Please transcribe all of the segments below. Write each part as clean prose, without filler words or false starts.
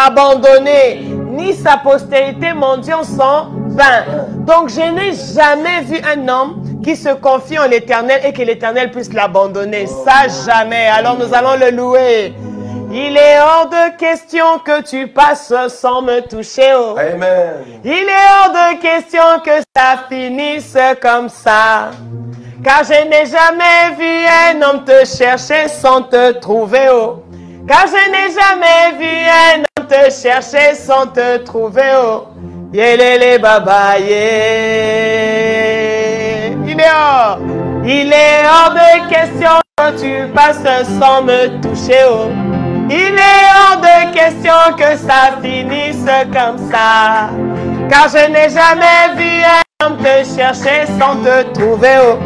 abandonné, ni sa postérité, mon Dieu, en son vain. Donc, je n'ai jamais vu un homme qui se confie en l'Éternel et que l'Éternel puisse l'abandonner. Ça, jamais. Alors, nous allons le louer. Il est hors de question que tu passes sans me toucher. Oh. Amen. Il est hors de question que ça finisse comme ça. Car je n'ai jamais vu un homme te chercher sans te trouver. Oh. Car je n'ai jamais vu un homme te chercher sans te trouver. Oh. Yélélé baba yé. Il est hors. Il est hors de question que tu passes sans me toucher. Oh. Il est hors de question que ça finisse comme ça. Car je n'ai jamais vu un homme te chercher sans te trouver. Oh.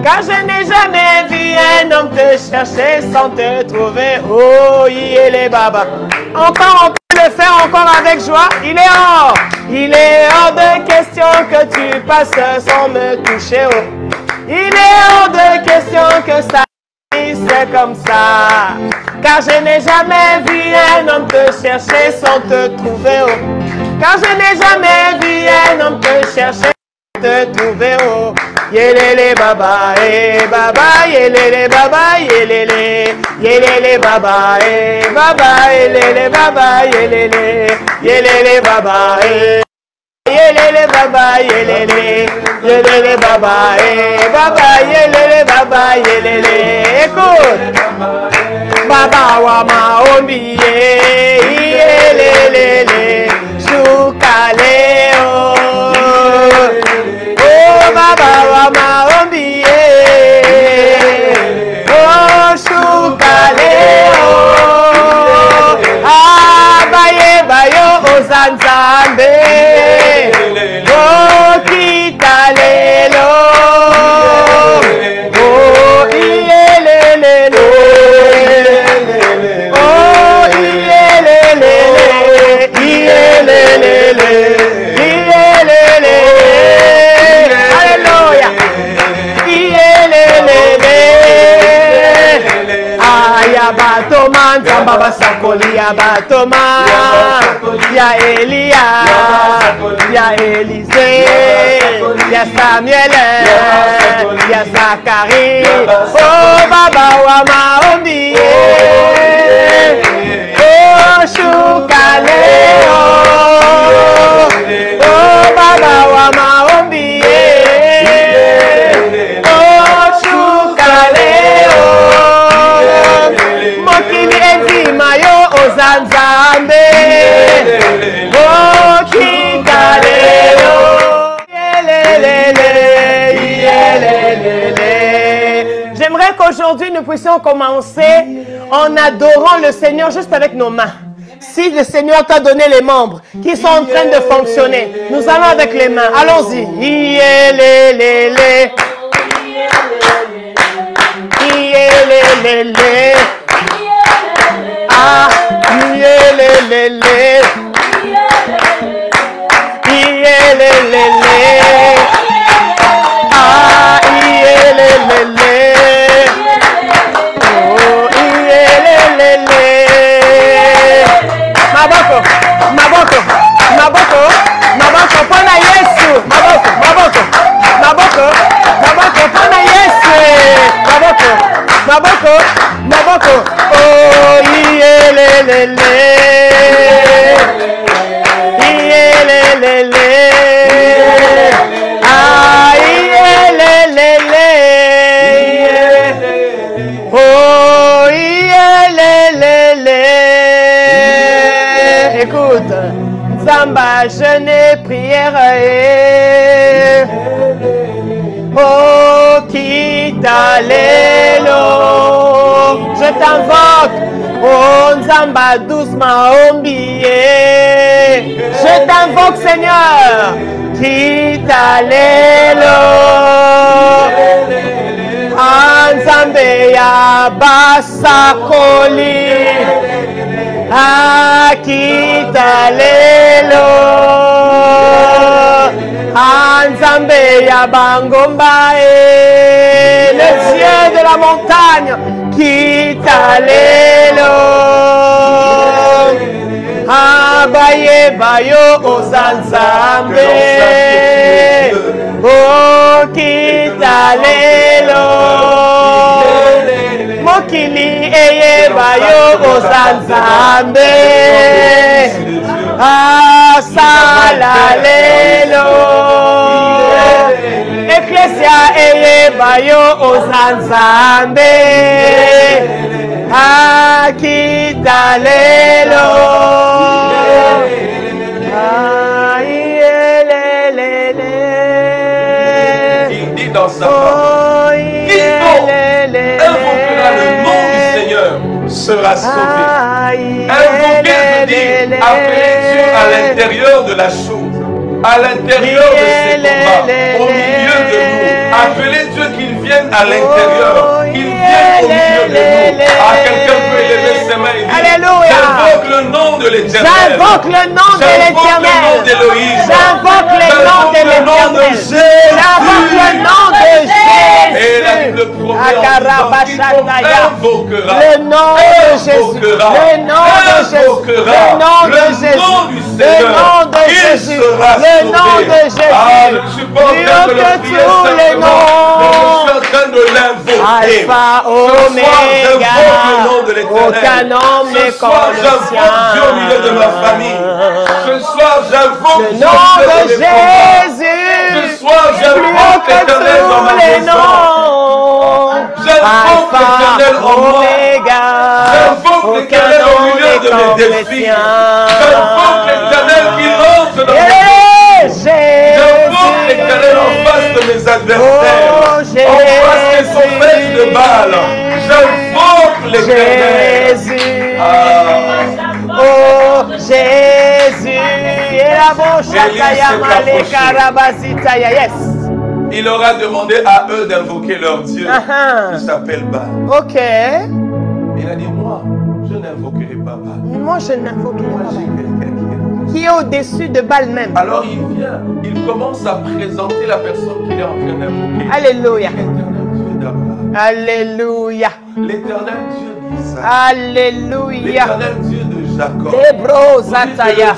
Car je n'ai jamais vu un homme te chercher sans te trouver. Oh, yélé baba. Encore, on peut le faire encore avec joie. Il est hors. Il est hors de question que tu passes sans me toucher. Oh. Il est hors de question que ça finisse comme ça. Car je n'ai jamais vu un homme te chercher sans te trouver. Oh. Car je n'ai jamais vu un homme te chercher sans te trouver. Oh. Yélélé baba, baba, yélélé baba, yélélé, yélélé baba, baba, yélélé baba, yélélé, yélélé baba, yélélé baba, yélélé, yélélé baba, baba, yélélé baba, yélélé. Écoute. Baba wa maombi yelelele shukaleo. Oh baba wa maombi oh shukaleo. Abaye bayo ozanzambe oh kitalelo. Oh yelelele. Batoma, Nzamba basakoli ya Batoma, ya Elia, ya Élysée, ya Samuel, ya Zacharie, oh Baba wa maombi, oh Shukaleo, oh Baba wa maombi, oh Shukaleo. Mayo ozanzambe oh kikalelo yelelele yelelele. J'aimerais qu'aujourd'hui nous puissions commencer en adorant le Seigneur juste avec nos mains. Si le Seigneur t'a donné les membres qui sont en train de fonctionner, nous allons avec les mains. Allons-y. Yelelele yelelele. Ah, yelelele, yelelele, ah, yelelele, oh, yelelele. Maboko, maboko, maboko, maboko, pana Yesu, maboko, maboko, maboko, maboko, pana Yesu, maboko, maboko, maboko, oh, yelelele, yelelele, ah, yelelele, oh, yelelele. Écoute, Zamba, jeûne prière, oh, kitalelo. Je t'invoque, oh Nzamba doucement ombié. Je t'invoque Seigneur, kitalelo. Nzambe ya basakoli, kitalelo. Nzambe ya bangomba, le Dieu de la montagne, kitalelo. Abaye bayo ozanzambe. Oh kitalelo. Mokili eye bayo ozanzambe. Asalalelo. Ecclesia eye bayo ozanzambe. Akitalelo. Il dit dans sa parole, quiconque invoquera le nom du Seigneur sera sauvé. Invoquer veut dire appeler Dieu à l'intérieur de la chose, à l'intérieur de ses combats, au milieu de nous. Appeler Dieu qu'il vienne à l'intérieur, qu'il vienne au milieu de nous. Ah, quelqu'un peut élever ses mains et dire, j'invoque le nom de l'Éternel. J'invoque le nom de l'Éternel. J'invoque le nom de l'Éternel. J'invoque le nom de Jésus. Et la Bible promet en disant, invoquera, le nom de Jésus. Le nom de Jésus. Le nom de Jésus. Le nom de Jésus. Le nom de Jésus. Ah, je ne suis pas en train de le prier simplement, mais je suis en train de l'invoquer. Alpha, Oméga, aucun nom n'est comme le sien. Dieu au milieu de ma famille. Ce soir, j'invoque le nom de Jésus. Ce soir, j'invoque l'Éternel dans ma maison. J'invoque l'Éternel en moi. J'invoque l'Éternel au milieu de mes défis. J'invoque l'Éternel qui rentre dans ma vie. J'invoque l'Éternel en face de mes adversaires. En face de son maître de Baal. J'invoque l'Éternel. Oh Jésus. Yes. Il aura demandé à eux d'invoquer leur Dieu. Il s'appelle Baal. Ok. Il a dit, moi, je n'invoquerai pas Baal. Moi, je n'invoquerai Moi, pas j'ai Baal. quelqu'un Qui est au-dessus de Baal même. Alors il vient, il commence à présenter la personne qu'il est en train d'invoquer. Alléluia. L'éternel Dieu d'Abraham. Alléluia. L'éternel Dieu d'Isaac. Alléluia. L'éternel Dieu de Jacob. Le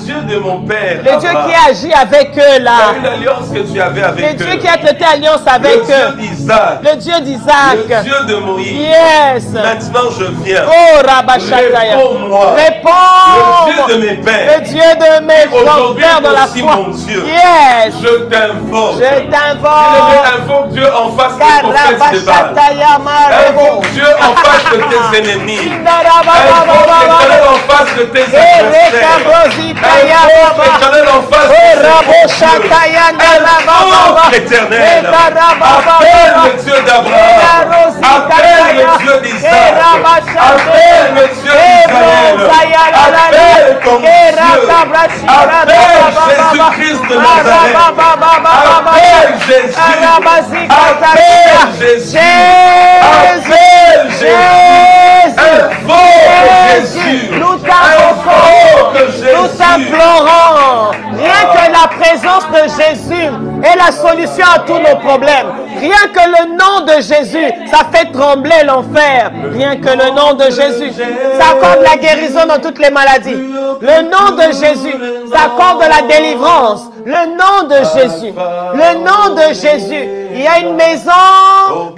Dieu de mon père. Le Dieu qui agit avec eux là. Une alliance que tu avais avec eux. Le Dieu qui a traité alliance avec eux. Le Dieu d'Isaac. Le Dieu d'Isaac. Le Dieu de Moïse. Yes. Maintenant je viens. Oh Rabashataya. Réponds-moi. Réponds. Le Dieu de mes pères. Le Dieu de mes pères dans la foi. Mon Dieu. Yes. Je t'invoque. Je t'invoque. Invoque Dieu en face de ton fils de Baal. Invoque Dieu en face de tes ennemis. Invoque l'Éternel en face de tes adversaires. Invoque l'Éternel en face de tes Invoque l'Éternel. Appelle le Dieu d'Abraham. Appelle le Dieu d'Isaac. Appelle le Dieu d'Israël. Appelle ton Dieu. Appelle Jésus-Christ de Nazareth. Appelle Jésus. Appelle Jésus. Appelle Jésus. Invoque Jésus. Nous t'implorons. Rien que la présence de Jésus est la solution à tous nos problèmes. Rien que le nom de Jésus, ça fait trembler l'enfer. Rien que le nom de Jésus, ça accorde la guérison dans toutes les maladies. Le nom de Jésus, ça accorde la délivrance. Le nom de Jésus, le nom de Jésus. Il y a une maison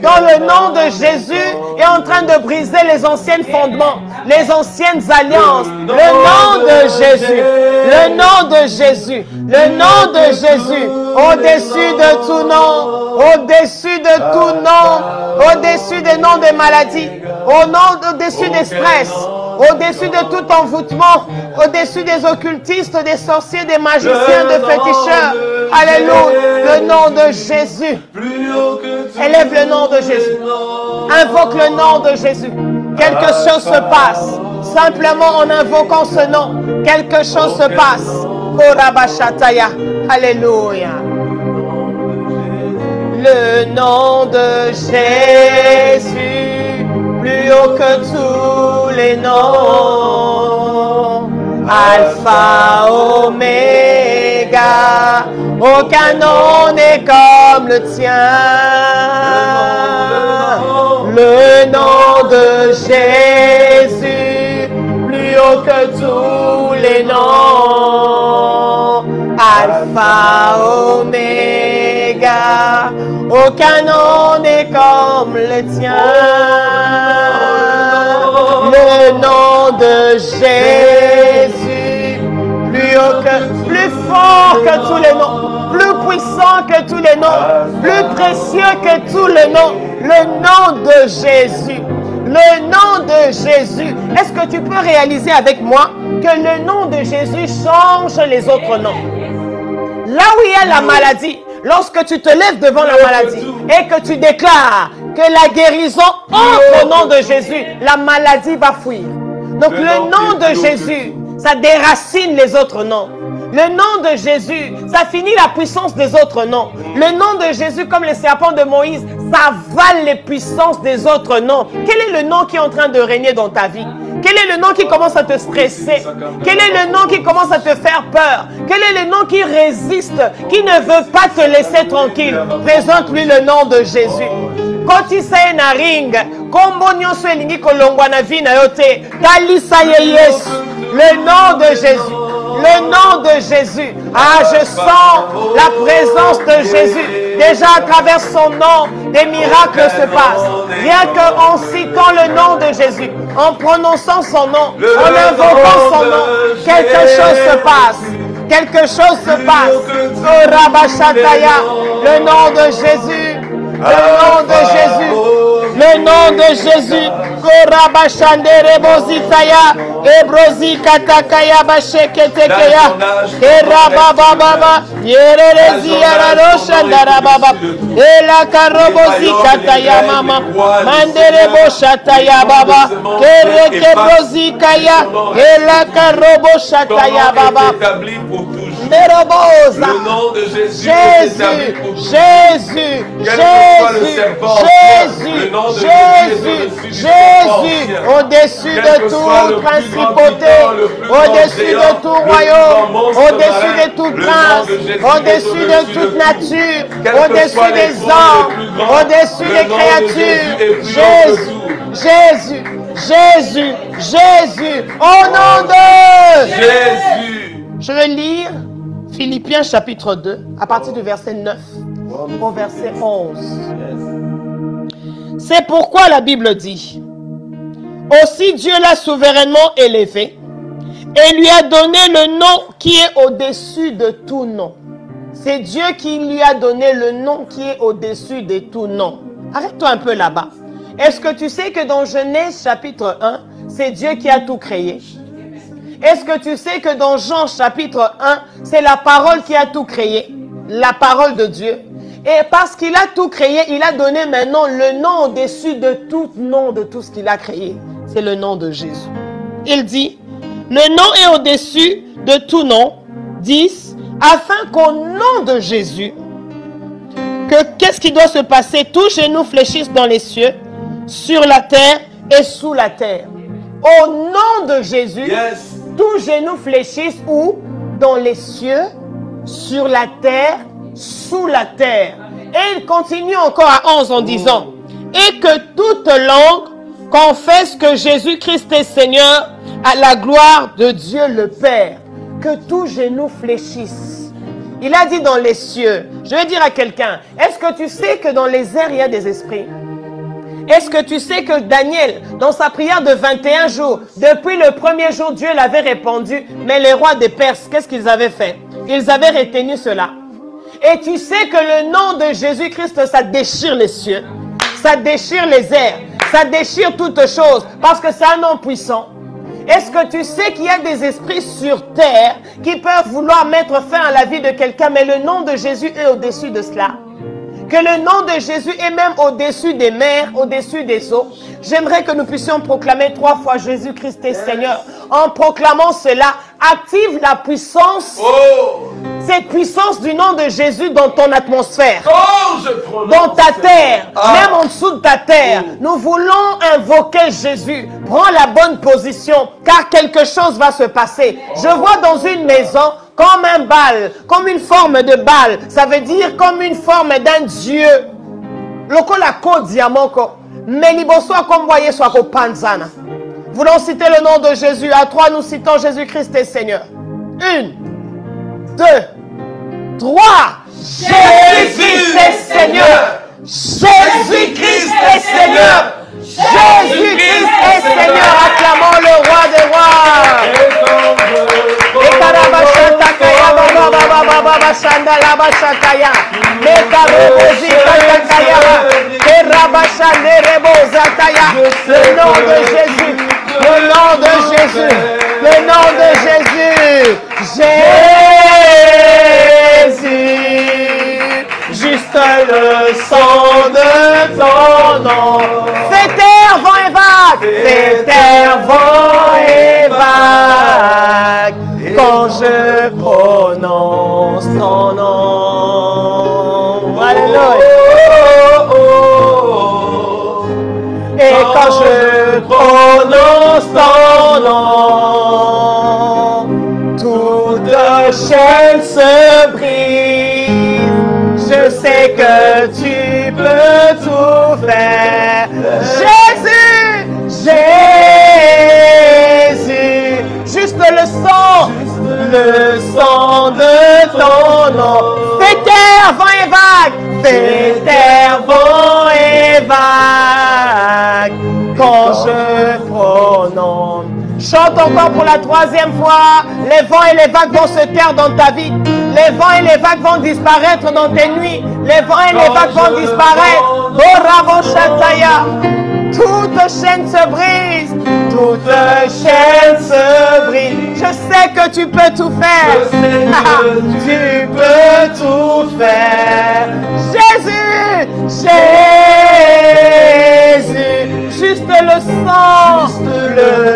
dont le nom de Jésus est en train de briser les anciens fondements, les anciennes alliances. Le nom de Jésus, le nom de Jésus, le nom de Jésus, au-dessus de tout nom, au-dessus de tout nom, au-dessus des noms des maladies, au-dessus des stress, au-dessus de tout envoûtement, au-dessus des occultistes, des sorciers, des magiciens, des féticheurs. Alléluia, le nom de Jésus. Élève le nom de Jésus. Invoque le nom de Jésus. Quelque chose se passe. Simplement en invoquant ce nom, quelque chose se passe. Oh Rabashataya. Alléluia. Le nom de Jésus, plus haut que tous les noms. Alpha, Oméga, aucun nom n'est comme le tien. Le nom de Jésus, plus haut que tous les noms, Alpha, Oméga, aucun nom n'est comme le tien. Le nom de Jésus, plus fort que tous les noms, plus puissant que tous les noms, plus précieux que tous les noms, le nom de Jésus. Le nom de Jésus. Est-ce que tu peux réaliser avec moi que le nom de Jésus change les autres noms? Là où il y a la maladie, lorsque tu te lèves devant la maladie et que tu déclares que la guérison entre au nom de Jésus, la maladie va fuir. Donc le nom de Jésus, ça déracine les autres noms. Le nom de Jésus, ça finit la puissance des autres noms. Le nom de Jésus, comme le serpent de Moïse, ça avale les puissances des autres noms. Quel est le nom qui est en train de régner dans ta vie? Quel est le nom qui commence à te stresser? Quel est le nom qui commence à te faire peur? Quel est le nom qui résiste, qui ne veut pas te laisser tranquille? Présente-lui le nom de Jésus. Quand il s'est na ring, le nom de Jésus. Le nom de Jésus. Ah, je sens la présence de Jésus. Déjà à travers son nom, des miracles se passent. Rien qu'en citant le nom de Jésus, en prononçant son nom, en invoquant son nom, quelque chose se passe. Quelque chose se passe. Oh, Rabashataya, le nom de Jésus. Le nom de Jésus. Le nom de Jésus. Korabashandere bozitaya. Ebrozi katakaya basheketekeya. Kerabababa. Yererezi yararoshandara baba. Ela karobozi kataya mama. Mandere boshataya baba. Kereke brozi kaya. Ela karoboshataya baba. Le nom de Jésus, Jésus, au-dessus de toute principauté, au-dessus de tout royaume, au-dessus de toute race, au-dessus de toute nature, au-dessus des hommes, au-dessus des créatures. Jésus, au nom de Jésus. Je vais lire Philippiens chapitre 2, à partir du verset 9 au verset 11. C'est pourquoi la Bible dit: aussi Dieu l'a souverainement élevé et lui a donné le nom qui est au-dessus de tout nom. C'est Dieu qui lui a donné le nom qui est au-dessus de tout nom. Arrête-toi un peu là-bas. Est-ce que tu sais que dans Genèse chapitre 1, c'est Dieu qui a tout créé? Est-ce que tu sais que dans Jean chapitre 1, c'est la parole qui a tout créé? La parole de Dieu. Et parce qu'il a tout créé, il a donné maintenant le nom au-dessus de tout nom de tout ce qu'il a créé. C'est le nom de Jésus. Il dit, le nom est au-dessus de tout nom, 10, afin qu'au nom de Jésus, qu'est-ce qui doit se passer? Tous genou fléchissent dans les cieux, sur la terre et sous la terre. Au nom de Jésus, tous genou fléchissent où? Dans les cieux, sur la terre, sous la terre. Et il continue encore à 11 en disant, et que toute langue confesse que Jésus-Christ est Seigneur à la gloire de Dieu le Père. Que tout genou fléchisse. Il a dit dans les cieux. Je vais dire à quelqu'un, est-ce que tu sais que dans les airs, il y a des esprits? Est-ce que tu sais que Daniel, dans sa prière de 21 jours, depuis le premier jour, Dieu l'avait répondu, mais les rois des Perses, qu'est-ce qu'ils avaient fait? Ils avaient retenu cela. Et tu sais que le nom de Jésus-Christ, ça déchire les cieux, ça déchire les airs, ça déchire toutes choses, parce que c'est un nom puissant. Est-ce que tu sais qu'il y a des esprits sur terre qui peuvent vouloir mettre fin à la vie de quelqu'un, mais le nom de Jésus est au-dessus de cela? Que le nom de Jésus est même au-dessus des mers, au-dessus des eaux. J'aimerais que nous puissions proclamer 3 fois Jésus-Christ est Seigneur. En proclamant cela, active la puissance, cette puissance du nom de Jésus dans ton atmosphère, dans ta terre, même en dessous de ta terre. Nous voulons invoquer Jésus. Prends la bonne position, car quelque chose va se passer. Je vois dans une maison comme un bal, comme une forme de bal. Ça veut dire comme une forme d'un Dieu. Lokola ko diamant ko. Mais liboso comme voyez soit ko panzana. Voulons citer le nom de Jésus. À 3, nous citons Jésus-Christ est Seigneur. 1, 2, 3. Jésus-Christ est Seigneur. Jésus-Christ est Seigneur. Jésus-Christ est Seigneur. Acclamons le roi des rois. Le nom de Jésus. Le nom de Jésus. Le nom de Jésus. Jésus. Juste le sang de ton nom. Fais terre, vent et vague. Fais terre, vent et vague. Quand je prononce ton nom. Alléluia. Et quand je prononce ton nom, toute chaîne se brise. Je sais que tu peux tout faire. Jésus, Jésus, juste le sang de ton nom. Fais terre, vent et vague. Fais terre, vent et vague. Quand je prononce. Chante encore pour la 3e fois. Les vents et les vagues vont se taire dans ta vie. Les vents et les vagues vont disparaître dans tes nuits. Les vents et les vagues vont disparaître. Boravo Shataya. Toute chaîne se brise. Toute chaîne se brise. Je sais que tu peux tout faire. Tu peux tout faire. Jésus, Jésus. Juste le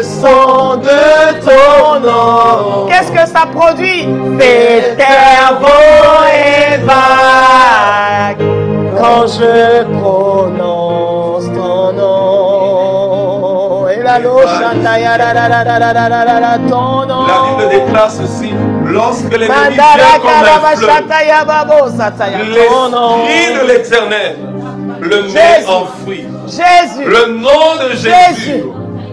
sang de ton nom. Qu'est-ce que ça produit? Fais terre, vent et vague. Quand je prononce ton nom. Et la ton nom. La Bible déclare ceci. Lorsque l'ennemi vient comme un fleuve, l'Esprit de l'Éternel le met en fruit. Jésus. Le nom de Jésus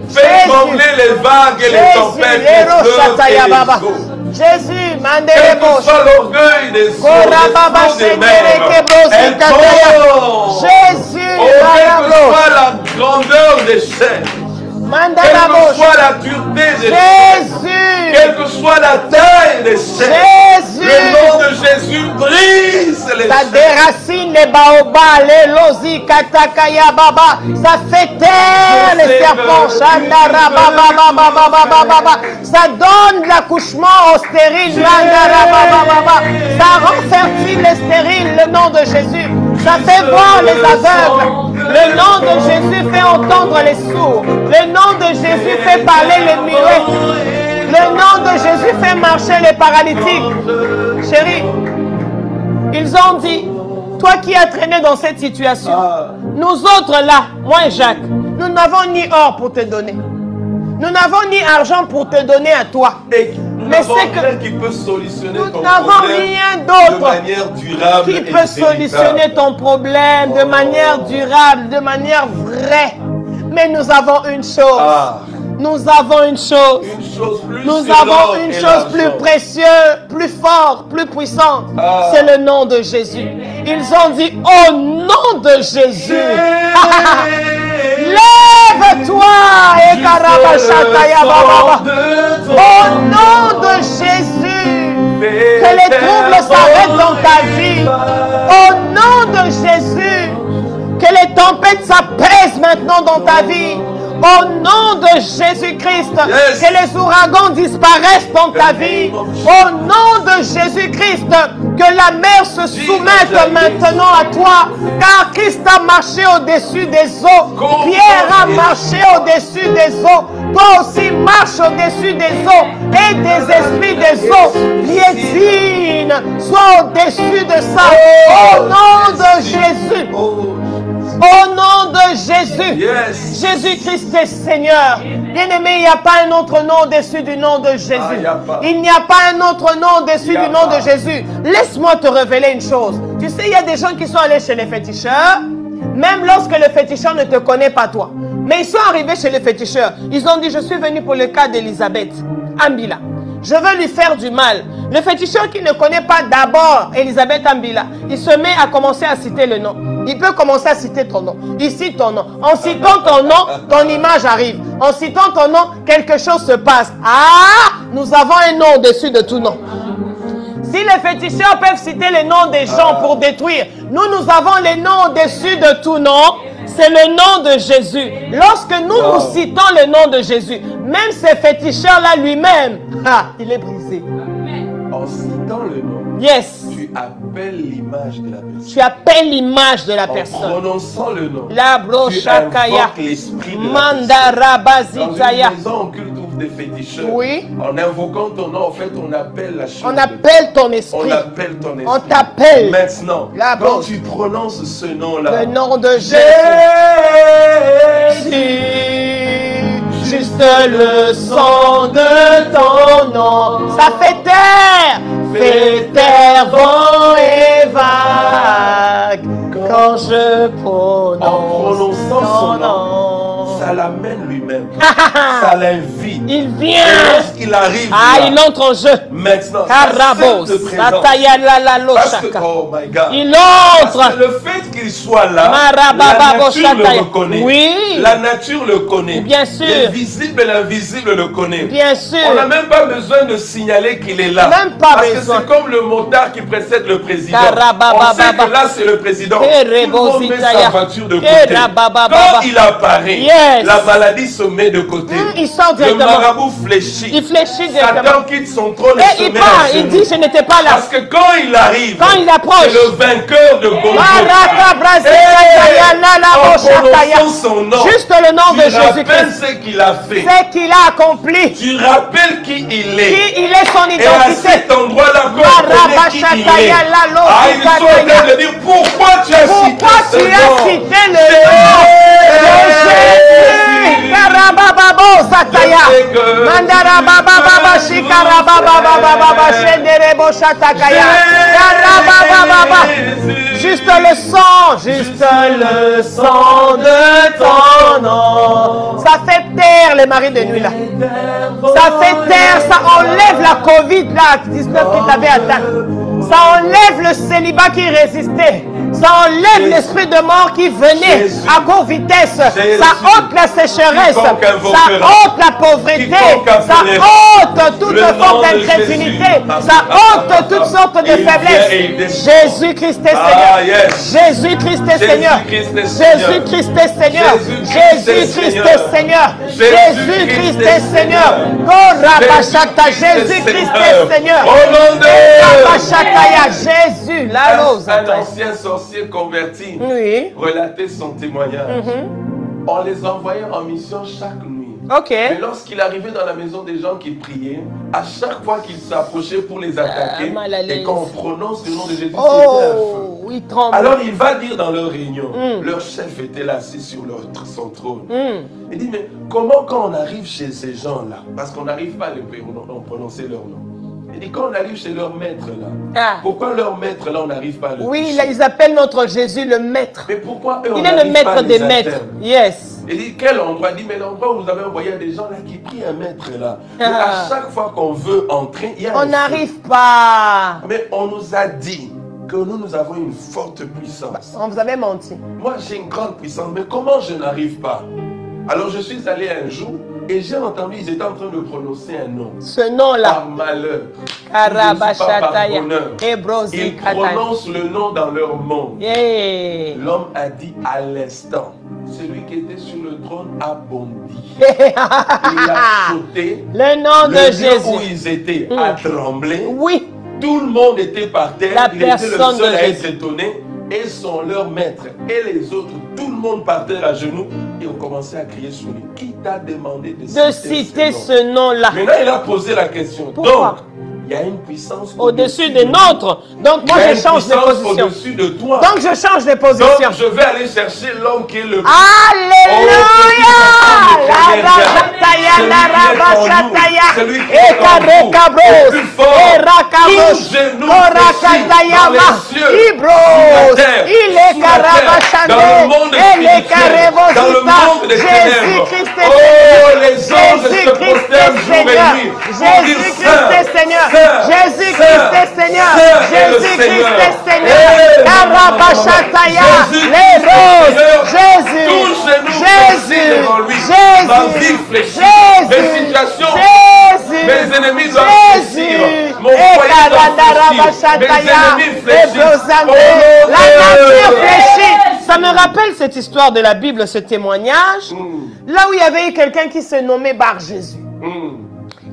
fait trembler les vagues et les tempêtes, les fleuves et les eaux. Jésus, quel que soit l'orgueil des eaux, des mers, elle tombe. Jésus, quelle que soit la grandeur des chaînes, quelle que soit la dureté des chaînes, quelle que soit la taille des chaînes, le nom de Jésus brise les chaînes. Ça déracine les baobabs, les losis, katakaya baba. Ça fait taire les serpents. Chandara baba baba baba. Ça donne l'accouchement aux stériles. Chandara baba baba. Ça rend fertile les stériles. Le nom de Jésus. Ça fait voir les aveugles. Le nom de Jésus fait entendre les sourds. Le nom de Jésus fait parler les muets. Le nom de Jésus fait marcher les paralytiques. Chérie, ils ont dit, toi qui as traîné dans cette situation, nous autres là, moi et Jacques, nous n'avons ni or pour te donner. Nous n'avons ni argent pour te donner à toi. Mais c'est que qui peut solutionner nous n'avons rien d'autre de manière durable qui peut solutionner ton problème de manière durable, de manière vraie. Mais nous avons une chose. Nous avons une chose. Nous avons une chose plus précieuse, plus forte, plus puissante. C'est le nom de Jésus. Ils ont dit au nom de Jésus. Lève-toi et au nom de Jésus. Que les troubles s'arrêtent dans ta vie. Au nom de Jésus. Que les tempêtes s'apaisent maintenant dans ta vie. Au nom de Jésus-Christ, que les ouragans disparaissent dans ta vie. Au nom de Jésus-Christ, que la mer se soumette maintenant à toi. Car Christ a marché au-dessus des eaux. Pierre a marché au-dessus des eaux. Toi aussi marche au-dessus des eaux. Et des esprits des eaux piétinent. Sois au-dessus de ça. Au nom de Jésus. Au nom de Jésus, Jésus-Christ est Seigneur. Bien-aimé, il n'y a pas un autre nom au-dessus du nom de Jésus. Il n'y a pas un autre nom au-dessus du nom de Jésus. Laisse-moi te révéler une chose. Tu sais, il y a des gens qui sont allés chez les féticheurs, même lorsque le féticheur ne te connaît pas toi. Mais ils sont arrivés chez les féticheurs. Ils ont dit, je suis venu pour le cas d'Elisabeth Ambila. Je veux lui faire du mal. Le féticheur qui ne connaît pas d'abord Elisabeth Ambila, il se met à commencer à citer le nom. Il peut commencer à citer ton nom. Il cite ton nom. En citant ton nom, ton image arrive. En citant ton nom, quelque chose se passe. Ah, nous avons un nom au-dessus de tout nom. Si les féticheurs peuvent citer les noms des gens pour détruire, nous avons les noms au-dessus de tout nom. C'est le nom de Jésus. Lorsque nous citons le nom de Jésus, même ces féticheurs-là lui-même, il est brisé. En citant le nom, yes. Tu appelles l'image de la personne. Tu appelles l'image de la personne. En prononçant le nom, la tu invoques l'esprit de la personne. Dans une maison en culte des féticheurs, oui. En invoquant ton nom, en fait, on appelle la chose. On appelle ton esprit. On appelle ton esprit. On t'appelle. Maintenant, quand tu prononces ce nom-là, le nom de Jésus, juste le son de ton nom, ça fait taire vent et vague, quand je prononce en prononçant son nom, ça l'amène lui-même, ça l'invite. Il vient. Et lorsqu'il arrive, il entre en jeu. Maintenant, Carabos, parce que, oh my God, il entre. Parce que le fait qu'il soit là, la nature le reconnaît. Oui. La nature le connaît. Bien sûr. L'invisible et l'invisible le connaît. Bien sûr. On n'a même pas besoin de signaler qu'il est là. Même pas parce besoin. que c'est comme le motard qui précède le président. On sait que là c'est le président. Tout le monde met sa voiture de côté. Quand il apparaît, la maladie se met de côté. Il sort le marabout fléchit. Il fléchit directement. Satan quitte son trône et se met part, à genoux. il dit je n'étais pas là. Parce que quand il arrive, quand il approche, c'est le vainqueur de Golgotha. En prononçant son nom, juste le nom de Jésus-Christ. Tu rappelles Jésus-Christ. ce qu'il a fait. Ce qu'il a accompli. Tu rappelles qui il est. Qui il est, son identité. Et à cet endroit-là, quand on connaît qui il est, ils sont en train de dire pourquoi tu as cité ce nom. Pourquoi tu as cité le nom de Jésus. Karabababo Sataya. Mandarabababa Shikarabababa Shenderebo Shatakaya. Karabababa. Juste le sang de ton nom. Ça fait taire les maris de nuit là. Ça fait taire, ça enlève la Covid là, 19 qui t'avait atteint. Ça enlève le célibat qui résistait. Ça enlève l'esprit de mort qui venait à grande vitesse. Ça ôte la sécheresse. Ça ôte la pauvreté. Ça ôte toute forme d'incrédulité. Ça ôte toutes sortes de faiblesses. Jésus-Christ est Seigneur. Jésus-Christ est Seigneur. Jésus-Christ est Seigneur. Jésus-Christ est Seigneur. Jésus-Christ est Seigneur. Jésus-Christ est Seigneur. Jésus, la rose. Un ancien sorcier converti relatait son témoignage. On les envoyait en mission chaque nuit. Mais lorsqu'il arrivait dans la maison des gens qui priaient, à chaque fois qu'il s'approchait pour les attaquer, et quand on prononce le nom de Jésus, c'était un feu. Alors il va dire dans leur réunion, leur chef était là assis sur son trône. Il dit, mais comment quand on arrive chez ces gens-là, parce qu'on n'arrive pas à les prononcer leur nom, il dit, quand on arrive chez leur maître là, pourquoi leur maître là, on n'arrive pas à le toucher? Oui, là, ils appellent notre Jésus le maître. Mais pourquoi eux, il est le maître des maîtres. Yes. Il dit, quel endroit? Il dit, mais l'endroit où vous avez envoyé des gens là qui prient un maître là. Mais à chaque fois qu'on veut entrer, il y a on n'arrive pas. Mais on nous a dit que nous avons une forte puissance. On vous avait menti. Moi, j'ai une grande puissance, mais comment je n'arrive pas? Alors, je suis allé un jour et j'ai entendu, ils étaient en train de prononcer un nom. Ce nom-là. Par malheur. Par bonheur. Ils prononcent le nom dans leur monde. L'homme a dit à l'instant, celui qui était sur le trône a bondi. Il a sauté. Le nom de Jésus. Où ils étaient a tremblé. Oui. Tout le monde était par terre. Il était le seul à être étonné. Et sont leurs maîtres. Et les autres, tout le monde par terre à genoux. Et ont commencé à crier sur lui. Qui t'a demandé de citer ce nom-là? Maintenant, il a posé la question. Pourquoi? Donc, Il y a une puissance au-dessus des nôtres. Donc moi je change de position. Au-dessus de toi. Donc je change de position. Donc je vais aller chercher l'homme qui est le Alléluia. Celui qui est en vous, le plus fort. Tous genoux fléchis dans les cieux, sur la terre, dans le monde spirituel, dans le monde des ténèbres. Oh, les anges se prosternent jour et nuit. Jésus-Christ est Seigneur. Jésus-Christ est Seigneur. Jésus-Christ est Seigneur. Karabashataya. Les roses. Jésus. Jésus. Ma vie fléchit. Mes situations. Mes ennemis doivent fléchir. Mon foyer doit fléchir. Mes ennemis fléchissent. La nature fléchit. Ça me rappelle cette histoire de la Bible, ce témoignage. Là où il y avait eu quelqu'un qui se nommait Bar Jésus.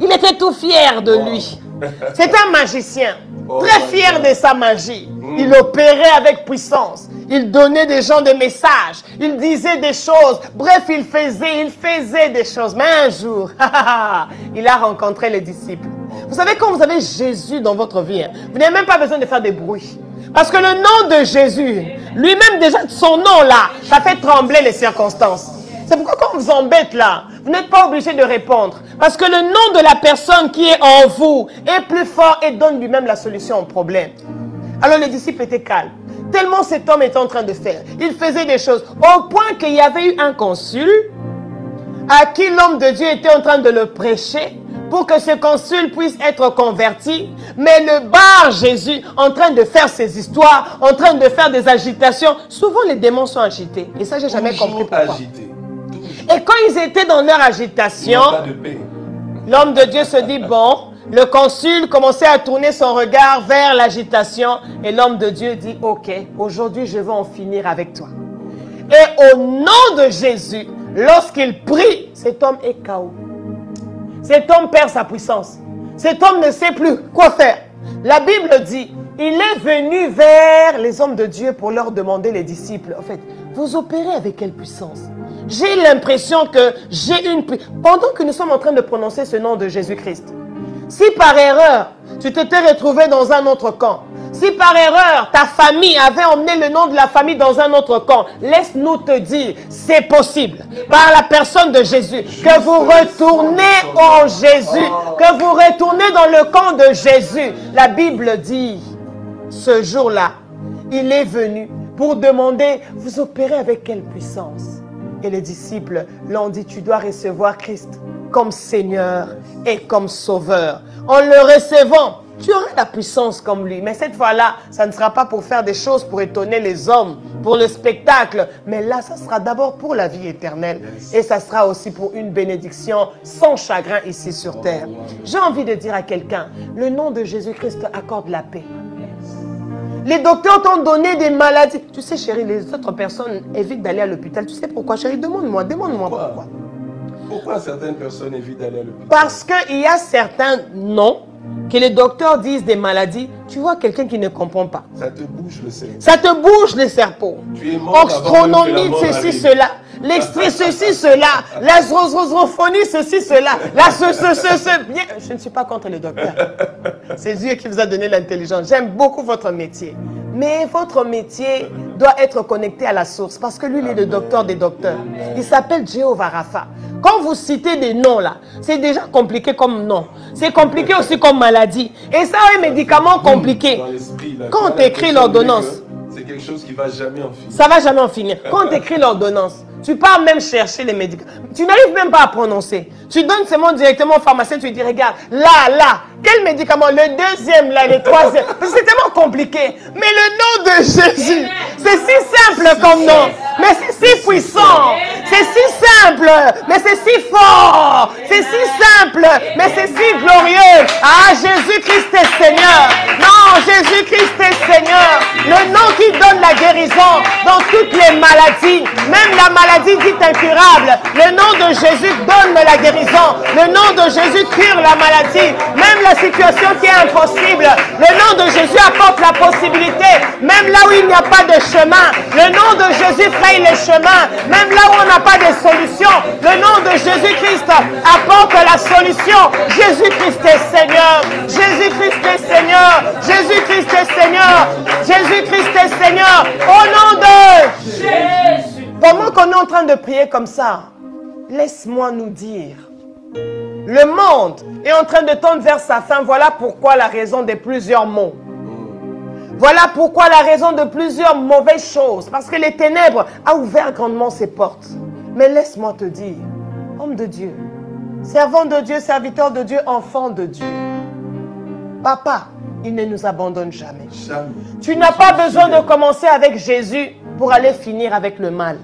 Il était tout fier de lui. C'était un magicien, très fier de sa magie. Il opérait avec puissance. Il donnait des gens des messages. Il disait des choses. Bref, il faisait des choses. Mais un jour, il a rencontré les disciples. Vous savez, quand vous avez Jésus dans votre vie, vous n'avez même pas besoin de faire des bruits. Parce que le nom de Jésus, lui-même déjà, son nom là, ça fait trembler les circonstances. C'est pourquoi quand on vous embête là, vous n'êtes pas obligé de répondre. Parce que le nom de la personne qui est en vous est plus fort et donne lui-même la solution au problème. Alors les disciples étaient calmes. Tellement cet homme était en train de faire. Il faisait des choses. Au point qu'il y avait eu un consul à qui l'homme de Dieu était en train de le prêcher pour que ce consul puisse être converti. Mais le Bar Jésus, en train de faire ses histoires, en train de faire des agitations, souvent les démons sont agités. Et ça, j'ai jamais compris pourquoi. Et quand ils étaient dans leur agitation, l'homme de Dieu se dit, bon, le consul commençait à tourner son regard vers l'agitation. Et l'homme de Dieu dit, ok, aujourd'hui je vais en finir avec toi. Et au nom de Jésus, lorsqu'il prie, cet homme est KO. Cet homme perd sa puissance. Cet homme ne sait plus quoi faire. La Bible dit, il est venu vers les hommes de Dieu pour leur demander, les disciples, en fait, vous opérez avec quelle puissance? J'ai l'impression que j'ai une... Pendant que nous sommes en train de prononcer ce nom de Jésus-Christ, si par erreur, tu t'étais retrouvé dans un autre camp, si par erreur, ta famille avait emmené le nom de la famille dans un autre camp, laisse-nous te dire, c'est possible, par la personne de Jésus, que vous retournez en Jésus, que vous retournez dans le camp de Jésus. La Bible dit, ce jour-là, il est venu pour demander, vous opérez avec quelle puissance? Et les disciples l'ont dit, tu dois recevoir Christ comme Seigneur et comme Sauveur. En le recevant, tu auras la puissance comme lui. Mais cette fois-là, ça ne sera pas pour faire des choses pour étonner les hommes, pour le spectacle. Mais là, ça sera d'abord pour la vie éternelle. Et ça sera aussi pour une bénédiction sans chagrin ici sur terre. J'ai envie de dire à quelqu'un, le nom de Jésus-Christ accorde la paix. Les docteurs t'ont donné des maladies. Tu sais, chérie, les autres personnes évitent d'aller à l'hôpital. Tu sais pourquoi, chérie? Demande-moi pourquoi. Pourquoi certaines personnes évitent d'aller à l'hôpital? Parce qu'il y a certains noms que les docteurs disent des maladies. Tu vois quelqu'un qui ne comprend pas. Ça te bouge le cerveau. Ça te bouge le cerveau. Tu es mort Astronomie, ceci, cela. L'extrait, ceci, cela. La zophonie, ceci, cela. Bien, je ne suis pas contre les docteurs. C'est Dieu qui vous a donné l'intelligence. J'aime beaucoup votre métier. Mais votre métier doit être connecté à la source. Parce que lui, il est le docteur des docteurs. Il s'appelle Jéhovah Rapha. Quand vous citez des noms là, c'est déjà compliqué comme nom. C'est compliqué aussi comme maladie. Et ça, un médicament compliqué. Quand on t'écrit l'ordonnance, c'est quelque chose qui ne va jamais en finir. Ça ne va jamais en finir. Quand on t'écrit l'ordonnance, tu pars même chercher les médicaments. Tu n'arrives même pas à prononcer. Tu donnes ces mots directement au pharmacien, tu lui dis, regarde, là, quel médicament? Le deuxième, là, le troisième. C'est tellement compliqué. Mais le nom de Jésus, c'est si simple comme nom. Mais c'est si puissant. C'est si simple. Mais c'est si fort. C'est si simple. Mais c'est si glorieux. Ah, Jésus-Christ est Seigneur. Non, Jésus-Christ est Seigneur. Le nom qui donne la guérison dans toutes les maladies, même la maladie dite incurable. Le nom de Jésus donne la guérison. Le nom de Jésus cure la maladie. Même la situation qui est impossible, le nom de Jésus apporte la possibilité. Même là où il n'y a pas de chemin, le nom de Jésus fraye les chemins. Même là où on n'a pas de solution, le nom de Jésus-Christ apporte la solution. Jésus-Christ est Seigneur. Jésus-Christ est Seigneur. Jésus-Christ est Seigneur. Jésus-Christ est Seigneur. Au nom de Jésus. Pendant qu'on est en train de prier comme ça, laisse-moi nous dire, le monde est en train de tendre vers sa fin. Voilà pourquoi la raison de plusieurs maux. Voilà pourquoi la raison de plusieurs mauvaises choses. Parce que les ténèbres ont ouvert grandement ses portes. Mais laisse-moi te dire, homme de Dieu, servant de Dieu, serviteur de Dieu, enfant de Dieu, papa, il ne nous abandonne jamais. Jamais. Tu n'as pas besoin de commencer avec Jésus pour aller finir avec le mal.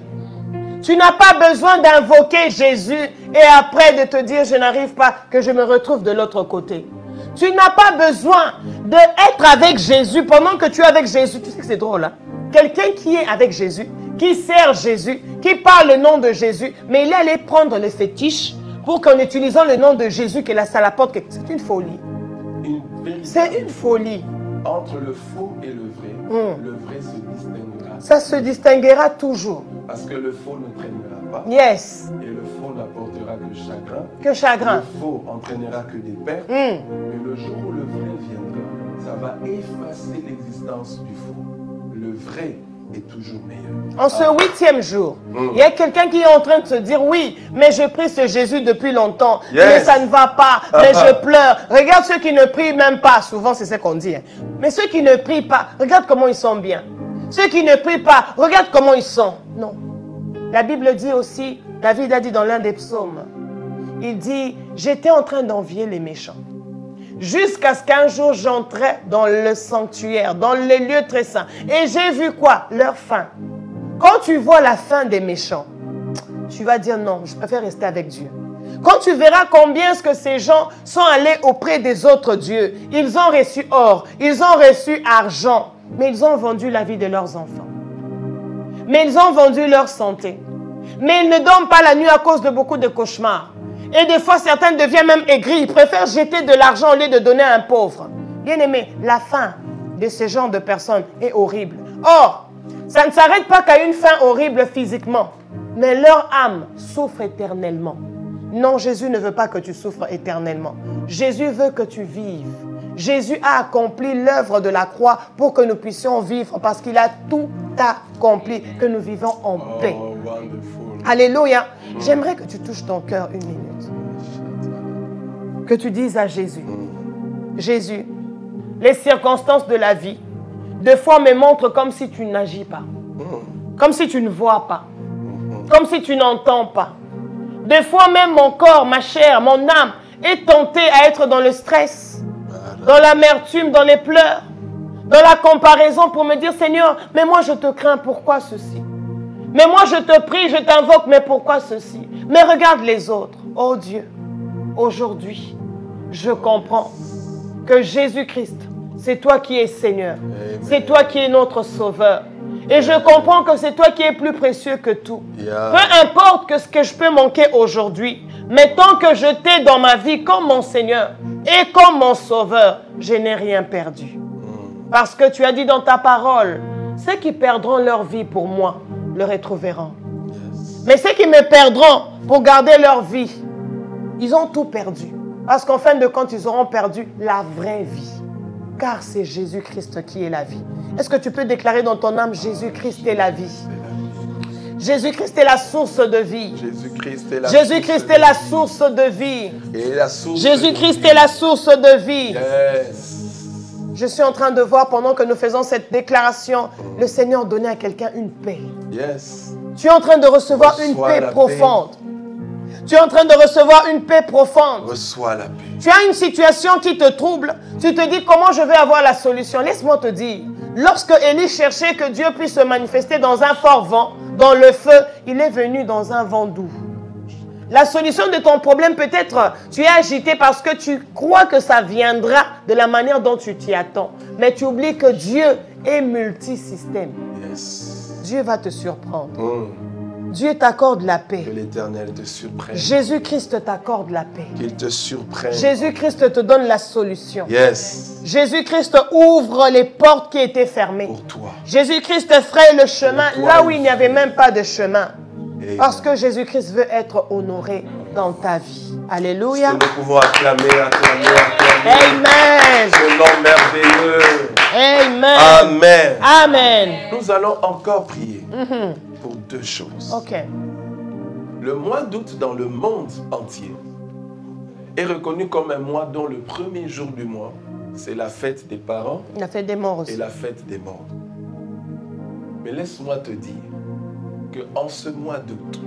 Tu n'as pas besoin d'invoquer Jésus et après de te dire je n'arrive pas, que je me retrouve de l'autre côté. Tu n'as pas besoin d'être avec Jésus pendant que tu es avec Jésus. Tu sais que c'est drôle, hein? Quelqu'un qui est avec Jésus, qui sert Jésus, qui parle le nom de Jésus, mais il est allé prendre les fétiches pour qu'en utilisant le nom de Jésus, qu'il a ça la porte. C'est une folie. C'est une folie. Entre le faux et le vrai se distinguera. Ça se distinguera toujours. Parce que le faux ne traînera pas. Yes. Et le faux n'apportera que chagrin. Que chagrin. Le faux entraînera que des pertes. Mais le jour où le vrai viendra, ça va effacer l'existence du faux. Le vrai est toujours meilleur. En ce 8e jour, il y a quelqu'un qui est en train de se dire, oui, mais je prie ce Jésus depuis longtemps, mais ça ne va pas, mais je pleure. Regarde ceux qui ne prient même pas, souvent c'est ce qu'on dit. Hein. Mais ceux qui ne prient pas, regarde comment ils sont bien. Ceux qui ne prient pas, regarde comment ils sont. Non. La Bible dit aussi, David a dit dans l'un des psaumes, il dit, j'étais en train d'envier les méchants. Jusqu'à ce qu'un jour j'entrais dans le sanctuaire, dans les lieux très saints. Et j'ai vu quoi? Leur fin. Quand tu vois la fin des méchants, tu vas dire non, je préfère rester avec Dieu. Quand tu verras combien est-ce que ces gens sont allés auprès des autres dieux, ils ont reçu or, ils ont reçu argent, mais ils ont vendu la vie de leurs enfants. Mais ils ont vendu leur santé. Mais ils ne dorment pas la nuit à cause de beaucoup de cauchemars. Et des fois, certains deviennent même aigris. Ils préfèrent jeter de l'argent au lieu de donner à un pauvre. Bien aimé, la fin de ce genre de personnes est horrible. Or, ça ne s'arrête pas qu'à une fin horrible physiquement. Mais leur âme souffre éternellement. Non, Jésus ne veut pas que tu souffres éternellement. Jésus veut que tu vives. Jésus a accompli l'œuvre de la croix pour que nous puissions vivre parce qu'il a tout accompli, que nous vivons en paix. Alléluia. J'aimerais que tu touches ton cœur une minute. Que tu dises à Jésus, Jésus, les circonstances de la vie, des fois me montrent comme si tu n'agis pas, comme si tu ne vois pas, comme si tu n'entends pas. Des fois même mon corps, ma chair, mon âme est tentée à être dans le stress, dans l'amertume, dans les pleurs, dans la comparaison pour me dire, Seigneur, mais moi je te crains, pourquoi ceci? Mais moi je te prie, je t'invoque, mais pourquoi ceci? Mais regarde les autres. Oh Dieu, aujourd'hui, je comprends que Jésus-Christ, c'est toi qui es Seigneur. C'est toi qui es notre Sauveur. Et je comprends que c'est toi qui es plus précieux que tout. Peu importe ce que je peux manquer aujourd'hui, mais tant que je t'ai dans ma vie comme mon Seigneur et comme mon Sauveur, je n'ai rien perdu. Parce que tu as dit dans ta parole, ceux qui perdront leur vie pour moi, le retrouveront. Mais ceux qui me perdront pour garder leur vie, ils ont tout perdu. Parce qu'en fin de compte, ils auront perdu la vraie vie. Car c'est Jésus-Christ qui est la vie. Est-ce que tu peux déclarer dans ton âme, Jésus-Christ est la vie? Jésus-Christ est la source de vie. Jésus-Christ est la source de vie. Jésus-Christ est la source de vie. Je suis en train de voir pendant que nous faisons cette déclaration, le Seigneur donner à quelqu'un une paix. Tu es en train de recevoir une paix profonde. Tu es en train de recevoir une paix profonde. Reçois la paix. Tu as une situation qui te trouble. Tu te dis comment je vais avoir la solution. Laisse-moi te dire. Lorsque Élie cherchait que Dieu puisse se manifester dans un fort vent, dans le feu, il est venu dans un vent doux. La solution de ton problème, peut-être, tu es agité parce que tu crois que ça viendra de la manière dont tu t'y attends. Mais tu oublies que Dieu et multisystème. Yes. Dieu va te surprendre. Dieu t'accorde la paix. Que l'Éternel te surprenne. Jésus-Christ t'accorde la paix. Qu'il te surprenne. Jésus-Christ te donne la solution. Yes. Jésus-Christ ouvre les portes qui étaient fermées. Pour toi. Jésus-Christ fraye le chemin Pour toi, là où il n'y avait même pas de chemin. Amen. Parce que Jésus-Christ veut être honoré dans ta vie. Alléluia. Nous pouvons acclamer, acclamer, acclamer. Amen. Ce nom merveilleux. Amen. Amen. Amen. Nous allons encore prier pour deux choses. Ok. Le mois d'août dans le monde entier est reconnu comme un mois dont le premier jour du mois, c'est la fête des parents La fête des morts et aussi. la fête des morts. Mais laisse-moi te dire qu'en ce mois d'août,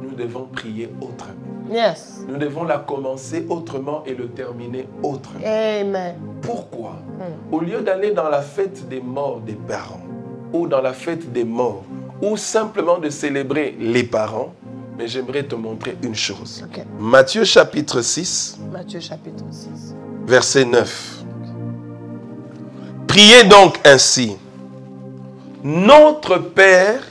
nous devons prier autrement. Yes. Nous devons la commencer autrement et le terminer autrement. Amen. Pourquoi? Au lieu d'aller dans la fête des morts des parents, ou dans la fête des morts, ou simplement de célébrer les parents, mais j'aimerais te montrer une chose. Ok. Matthieu chapitre 6, Matthieu chapitre 6. verset 9. Priez donc ainsi. Notre Père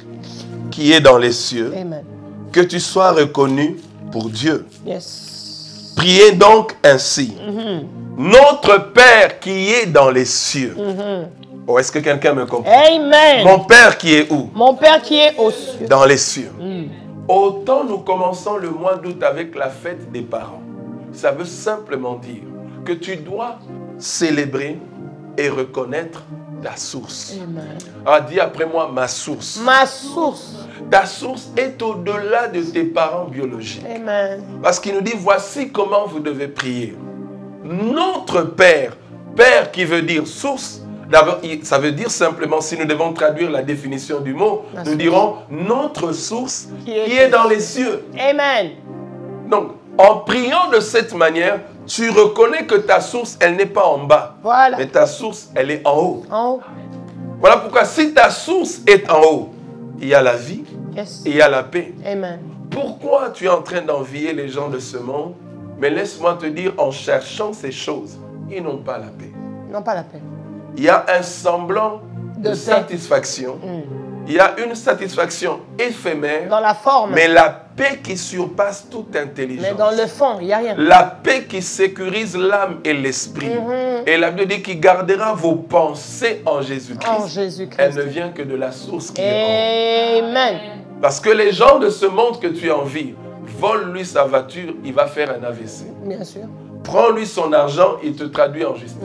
qui est dans les cieux, Amen. que tu sois reconnu pour Dieu. Yes. Priez donc ainsi. Notre Père qui est dans les cieux. Oh, est-ce que quelqu'un me comprend? Amen. Mon Père qui est où? Mon Père qui est aux cieux. Dans les cieux. Autant nous commençons le mois d'août avec la fête des parents. Ça veut simplement dire que tu dois célébrer et reconnaître ta source. Amen. Ah, dis après moi, ma source. Ma source. Ta source est au-delà de tes parents biologiques. Amen. Parce qu'il nous dit, voici comment vous devez prier. Notre Père, Père qui veut dire source, d'abord, ça veut dire simplement, si nous devons traduire la définition du mot, La nous source. dirons notre source Qui qui est est dans les cieux. Amen. Donc, en priant de cette manière, tu reconnais que ta source, elle n'est pas en bas. Voilà. Mais ta source, elle est en haut. En haut. Voilà pourquoi si ta source est en haut, il y a la vie Yes. et il y a la paix. Amen. Pourquoi tu es en train d'envier les gens de ce monde? Mais laisse-moi te dire, en cherchant ces choses, ils n'ont pas la paix. Non, pas la peine. Il y a un semblant de paix. satisfaction. Il y a une satisfaction éphémère, Dans la forme. mais la paix qui surpasse toute intelligence. Mais dans le fond, il n'y a rien. La paix qui sécurise l'âme et l'esprit. Et la Bible dit qu'il gardera vos pensées en Jésus-Christ. En Jésus-Christ. Elle ne vient que de la source qui est en haut. Amen. Parce que les gens de ce monde que tu envies, vole-lui sa voiture, il va faire un AVC. Bien sûr. Prends-lui son argent, il te traduit en justice.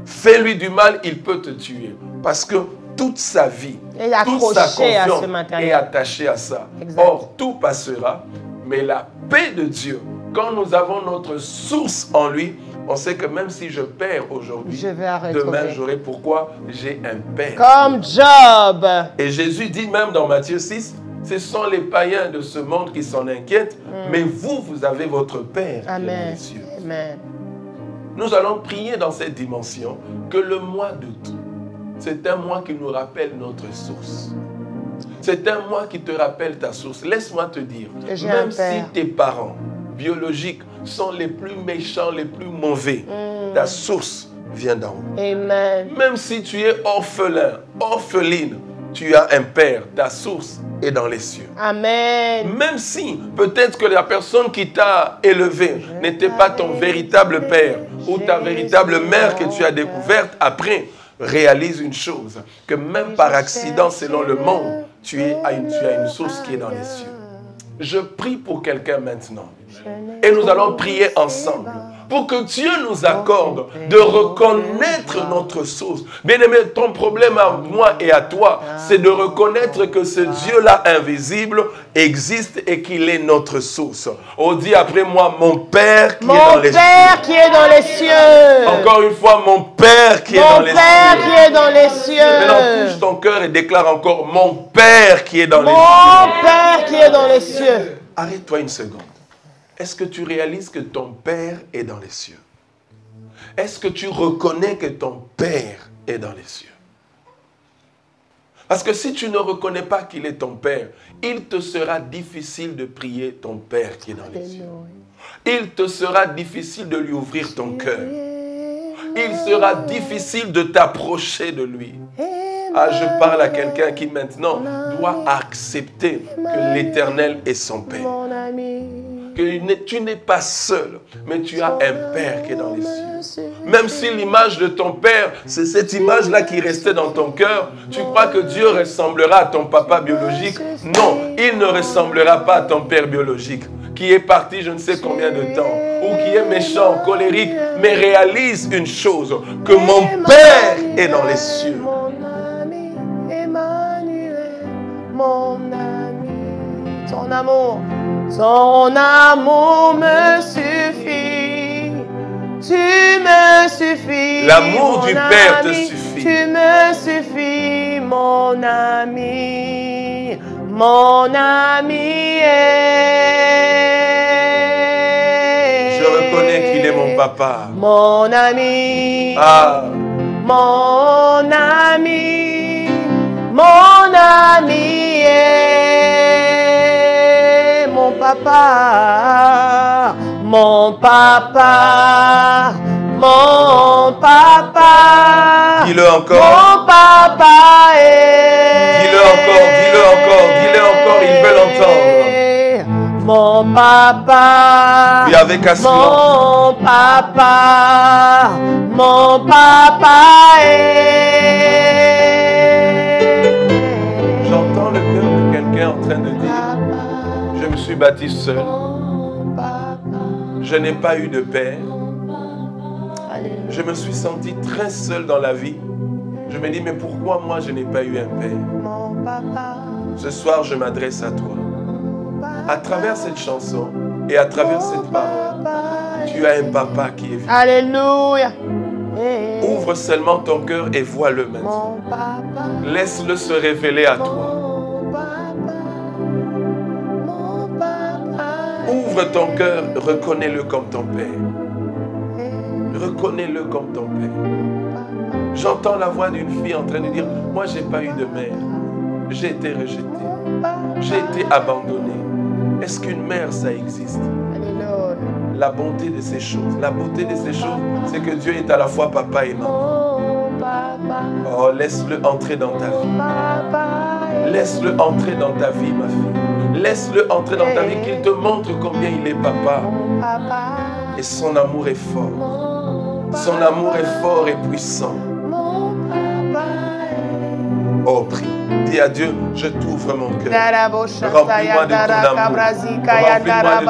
Fais-lui du mal, il peut te tuer. Parce que toute sa vie, Il est toute sa accroché à ce confiance matériel. est attachée à ça. Exact. Or, tout passera, mais la paix de Dieu, quand nous avons notre source en lui, on sait que même si je perds aujourd'hui, Je vais arrêter. demain j'aurai pourquoi j'ai un Père. Comme Job. Et Jésus dit même dans Matthieu 6, ce sont les païens de ce monde qui s'en inquiètent, mais vous, vous avez votre Père qui est dans Amen. les cieux. Amen. Nous allons prier dans cette dimension que le mois d'août, c'est un mois qui nous rappelle notre source. C'est un mois qui te rappelle ta source. Laisse-moi te dire, Que j'ai même un si père. tes parents biologiques sont les plus méchants, les plus mauvais, ta source vient d'en haut. Amen. Même si tu es orphelin, orpheline, tu as un père, ta source est dans les cieux. Amen. Même si peut-être que la personne qui t'a élevé n'était pas ton véritable père ou ta véritable mère que tu as découverte après, réalise une chose, que même par accident selon le monde, tu as une source qui est dans les cieux. Je prie pour quelqu'un maintenant et nous allons prier ensemble pour que Dieu nous accorde de reconnaître notre source. Bien-aimé, ton problème à moi et à toi, c'est de reconnaître que ce Dieu-là invisible existe et qu'il est notre source. On dit après moi, mon Père qui est dans les cieux. Mon Père qui est dans les cieux. Encore une fois, mon Père qui est dans les Mon Père cieux. qui est dans les cieux. Maintenant, touche ton cœur et déclare encore, mon Père qui est dans les cieux. Mon Père qui est dans les cieux. Arrête-toi une seconde. Est-ce que tu réalises que ton Père est dans les cieux? Est-ce que tu reconnais que ton Père est dans les cieux? Parce que si tu ne reconnais pas qu'il est ton Père, il te sera difficile de prier ton Père qui est dans les cieux. Il te sera difficile de lui ouvrir ton cœur. Il sera difficile de t'approcher de lui. Ah, je parle à quelqu'un qui maintenant doit accepter que l'Éternel est son Père. Que tu n'es pas seul, mais tu as un Père qui est dans les cieux. Même si l'image de ton Père, c'est cette image-là qui restait dans ton cœur, tu crois que Dieu ressemblera à ton papa biologique? Non, il ne ressemblera pas à ton Père biologique, qui est parti je ne sais combien de temps, ou qui est méchant, colérique, mais réalise une chose, que mon Père est dans les cieux. Mon ami, Emmanuel, mon ami, ton amour me suffit, tu me suffis. L'amour du Père te suffit. Tu me suffis, mon ami est. Je reconnais qu'il est mon papa. Mon ami. Ah. Mon ami est mon papa, mon papa, mon papa. Dis-le encore. Mon papa est. Dis-le encore, dis-le encore, dis-le encore, il veut l'entendre. Mon papa. Oui, avec assurance. Mon papa est. J'entends le cœur de quelqu'un en train de dire, je me suis bâti seul. Je n'ai pas eu de père. Je me suis senti très seul dans la vie. Je me dis, mais pourquoi moi je n'ai pas eu un père? Ce soir, je m'adresse à toi. À travers cette chanson et à travers cette parole, tu as un papa qui est vivant. Alléluia. Ouvre seulement ton cœur et vois-le maintenant. Laisse-le se révéler à toi. Ouvre ton cœur, reconnais-le comme ton Père. Reconnais-le comme ton Père. J'entends la voix d'une fille en train de dire, moi j'ai pas eu de mère. J'ai été rejeté. J'ai été abandonné. Est-ce qu'une mère, ça existe? La bonté de ces choses. La beauté de ces choses, c'est que Dieu est à la fois papa et maman. Oh, laisse-le entrer dans ta vie. Laisse-le entrer dans ta vie, ma fille. Laisse-le entrer dans ta vie, qu'il te montre combien il est papa. Et son amour est fort. Son amour est fort et puissant. Oh, prie. Dis à Dieu, je t'ouvre mon cœur. Remplis-moi de ton amour. Remplis-moi de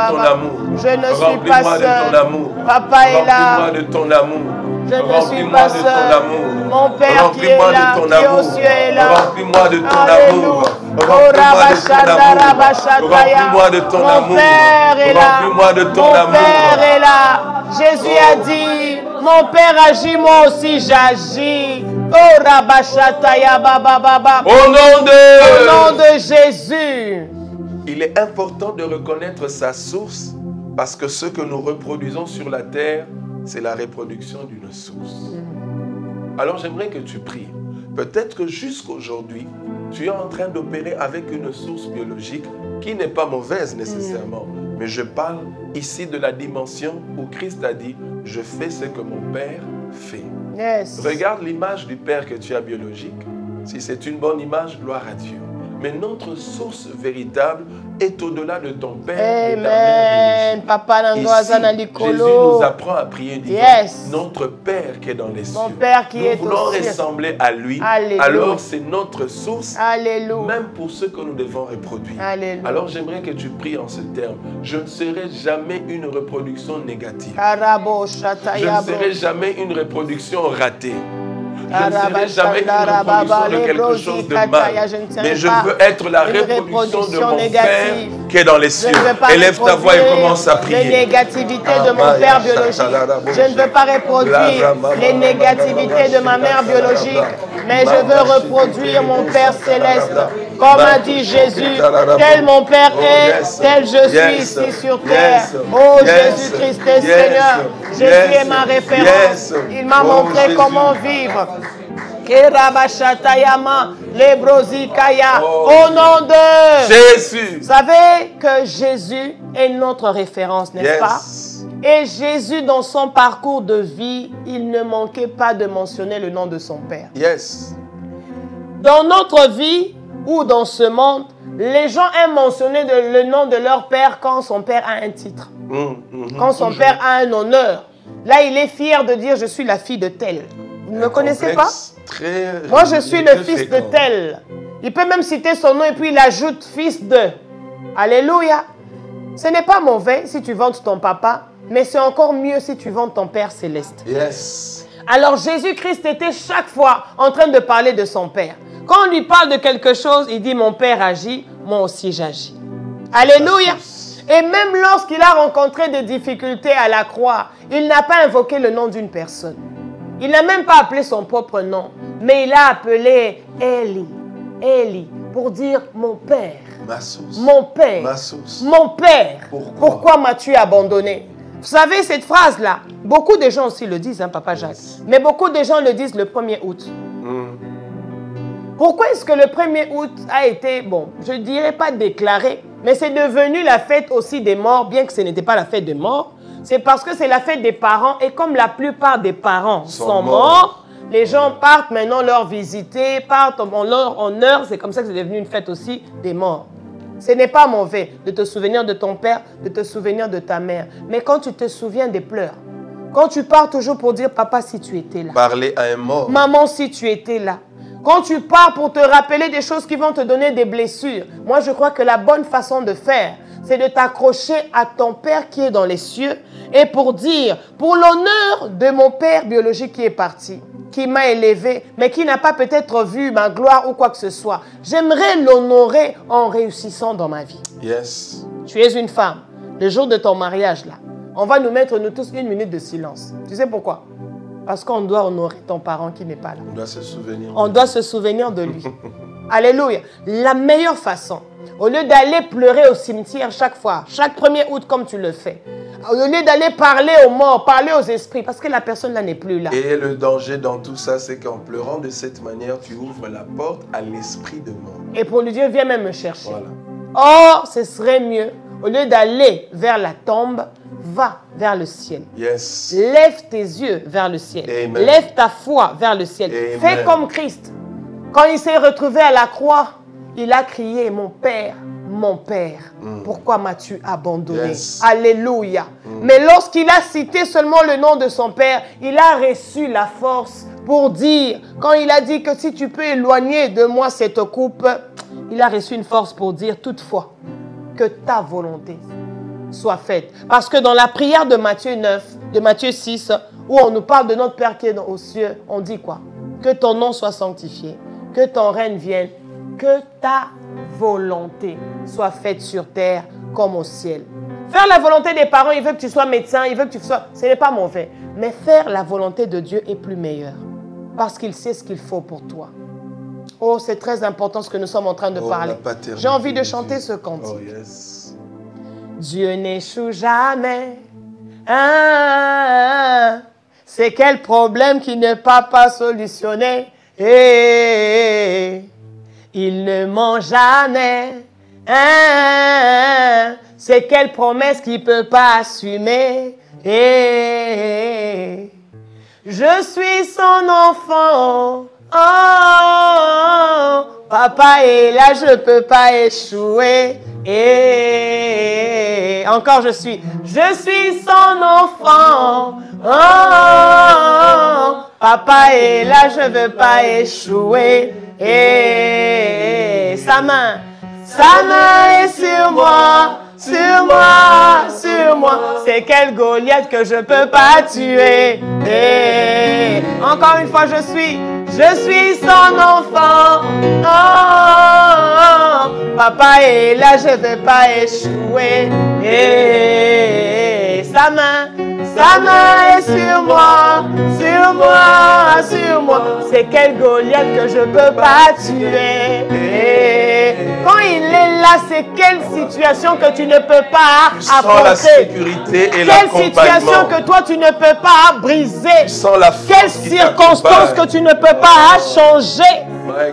ton amour. Je ne suis pas seul. Papa est là. Remplis-moi de ton amour. Je ne suis pas seul. Mon Père qui est là, qui est aux cieux est là. Remplis-moi de ton amour. Remplis-moi de ton amour. Mon Père est là. Remplis-moi de ton amour. Mon Père est là. Jésus a dit, mon Père agit, moi aussi j'agis. Au nom de Jésus. Il est important de reconnaître sa source parce que ce que nous reproduisons sur la terre, c'est la reproduction d'une source. Alors j'aimerais que tu pries. Peut-être que jusqu'aujourd'hui, tu es en train d'opérer avec une source biologique qui n'est pas mauvaise nécessairement. Mais je parle ici de la dimension où Christ a dit, je fais ce que mon Père fait. Yes. Regarde l'image du Père que tu as biologique. Si c'est une bonne image, gloire à Dieu. Mais notre source véritable est au-delà de ton Père. Amen. Papa Ici, Jésus nous apprend à prier, disant, yes. Notre Père qui est dans les cieux. Mon Père qui est nous voulons au ciel. ressembler à lui. Alléluia. Alors c'est notre source, Alléluia. même pour ce que nous devons reproduire. Alléluia. Alors j'aimerais que tu pries en ce terme. Je ne serai jamais une reproduction négative. Je ne serai jamais une reproduction ratée. Je ne serai jamais une reproduction de quelque chose de mal. Mais je veux être la reproduction de mon Père qui est dans les cieux. Élève ta voix et commence à prier. Les négativités de mon père biologique. Je ne veux pas reproduire les négativités de ma mère biologique. Mais je veux reproduire mon Père céleste. Comme a dit Jésus, tel mon Père est, tel je suis ici sur terre. Oh Jésus-Christ est Seigneur. Jésus est ma référence. Il m'a montré comment vivre. Au nom de Jésus. Vous savez que Jésus est notre référence, n'est-ce pas? Et Jésus, dans son parcours de vie, il ne manquait pas de mentionner le nom de son Père. Yes. Dans notre vie ou dans ce monde, les gens aiment mentionner le nom de leur père quand son père a un titre. Quand son père a un honneur. Là, il est fier de dire « Je suis la fille de tel ». Vous ne me connaissez pas? Moi, je suis le fils de tel. Il peut même citer son nom et puis il ajoute « fils de ». Alléluia. Ce n'est pas mauvais si tu vantes ton papa, mais c'est encore mieux si tu vantes ton Père céleste. Yes. Alors Jésus-Christ était chaque fois en train de parler de son Père. Quand on lui parle de quelque chose, il dit « Mon Père agit, moi aussi j'agis ». Alléluia. Et même lorsqu'il a rencontré des difficultés à la croix, il n'a pas invoqué le nom d'une personne. Il n'a même pas appelé son propre nom, mais il a appelé Élie, Élie, pour dire « Mon Père ». Ma source. Mon Père, Ma source. mon Père, Pourquoi m'as-tu abandonné? Vous savez, cette phrase-là, beaucoup de gens aussi le disent, hein, Papa Jacques, mais beaucoup de gens le disent le 1er août. Pourquoi est-ce que le 1er août a été, bon, je ne dirais pas déclaré, mais c'est devenu la fête aussi des morts, bien que ce n'était pas la fête des morts? C'est parce que c'est la fête des parents, et comme la plupart des parents sont morts, les gens partent maintenant leur visiter, partent en leur honneur. C'est comme ça que c'est devenu une fête aussi des morts. Ce n'est pas mauvais de te souvenir de ton père, de te souvenir de ta mère. Mais quand tu te souviens des pleurs, quand tu pars toujours pour dire « Papa, si tu étais là ». Parler à un mort. Maman, si tu étais là. Quand tu pars pour te rappeler des choses qui vont te donner des blessures. Moi, je crois que la bonne façon de faire, c'est de t'accrocher à ton Père qui est dans les cieux et pour dire « Pour l'honneur de mon Père biologique qui est parti ». Qui m'a élevé, mais qui n'a pas peut-être vu ma gloire ou quoi que ce soit. J'aimerais l'honorer en réussissant dans ma vie. Yes. Tu es une femme. Le jour de ton mariage, là, on va nous mettre, nous tous, 1 minute de silence. Tu sais pourquoi? Parce qu'on doit honorer ton parent qui n'est pas là. On doit se souvenir. On doit se souvenir de lui. Alléluia. La meilleure façon, au lieu d'aller pleurer au cimetière chaque fois, chaque 1er août comme tu le fais, au lieu d'aller parler aux morts, parler aux esprits, parce que la personne là n'est plus là. Et le danger dans tout ça, c'est qu'en pleurant de cette manière, tu ouvres la porte à l'esprit de mort. Et pour lui dire, viens même me chercher. Voilà. Or, ce serait mieux, au lieu d'aller vers la tombe, va vers le ciel. Yes. Lève tes yeux vers le ciel. Amen. Lève ta foi vers le ciel. Amen. Fais comme Christ. Quand il s'est retrouvé à la croix, il a crié, mon Père, pourquoi m'as-tu abandonné? Yes. Alléluia. Mais lorsqu'il a cité seulement le nom de son Père, il a reçu la force pour dire, quand il a dit que si tu peux éloigner de moi cette coupe, il a reçu une force pour dire toutefois que ta volonté soit faite. Parce que dans la prière de Matthieu 9, de Matthieu 6, où on nous parle de notre Père qui est aux cieux, on dit quoi? Que ton nom soit sanctifié, que ton règne vienne, que ta volonté soit faite sur terre comme au ciel. Faire la volonté des parents, il veut que tu sois médecin, il veut que tu sois... Ce n'est pas mauvais. Mais faire la volonté de Dieu est plus meilleur. Parce qu'il sait ce qu'il faut pour toi. Oh, c'est très important ce que nous sommes en train de parler. J'ai envie de chanter ce cantique. Oh, yes. Dieu n'échoue jamais. C'est quel problème qu'il ne peut pas solutionner. Il ne ment jamais. C'est quelle promesse qu'il ne peut pas assumer. Je suis son enfant. Oh, papa est là, je ne peux pas échouer. Encore je suis son enfant. Oh, papa est là, je ne veux pas échouer. Sa main est sur moi, sur moi, sur moi. C'est quel Goliath que je ne peux pas tuer. Encore une fois, je suis son enfant. Oh, papa est là, je ne vais pas échouer. Sa main est sur moi, sur moi, sur moi. C'est quel Goliath que je ne peux pas tuer. Quand il est là, c'est quelle situation que tu ne peux pas affronter. Sans la sécurité et l'accompagnement. Quelle situation que toi tu ne peux pas briser. Sans la quelle circonstance que tu ne peux pas changer.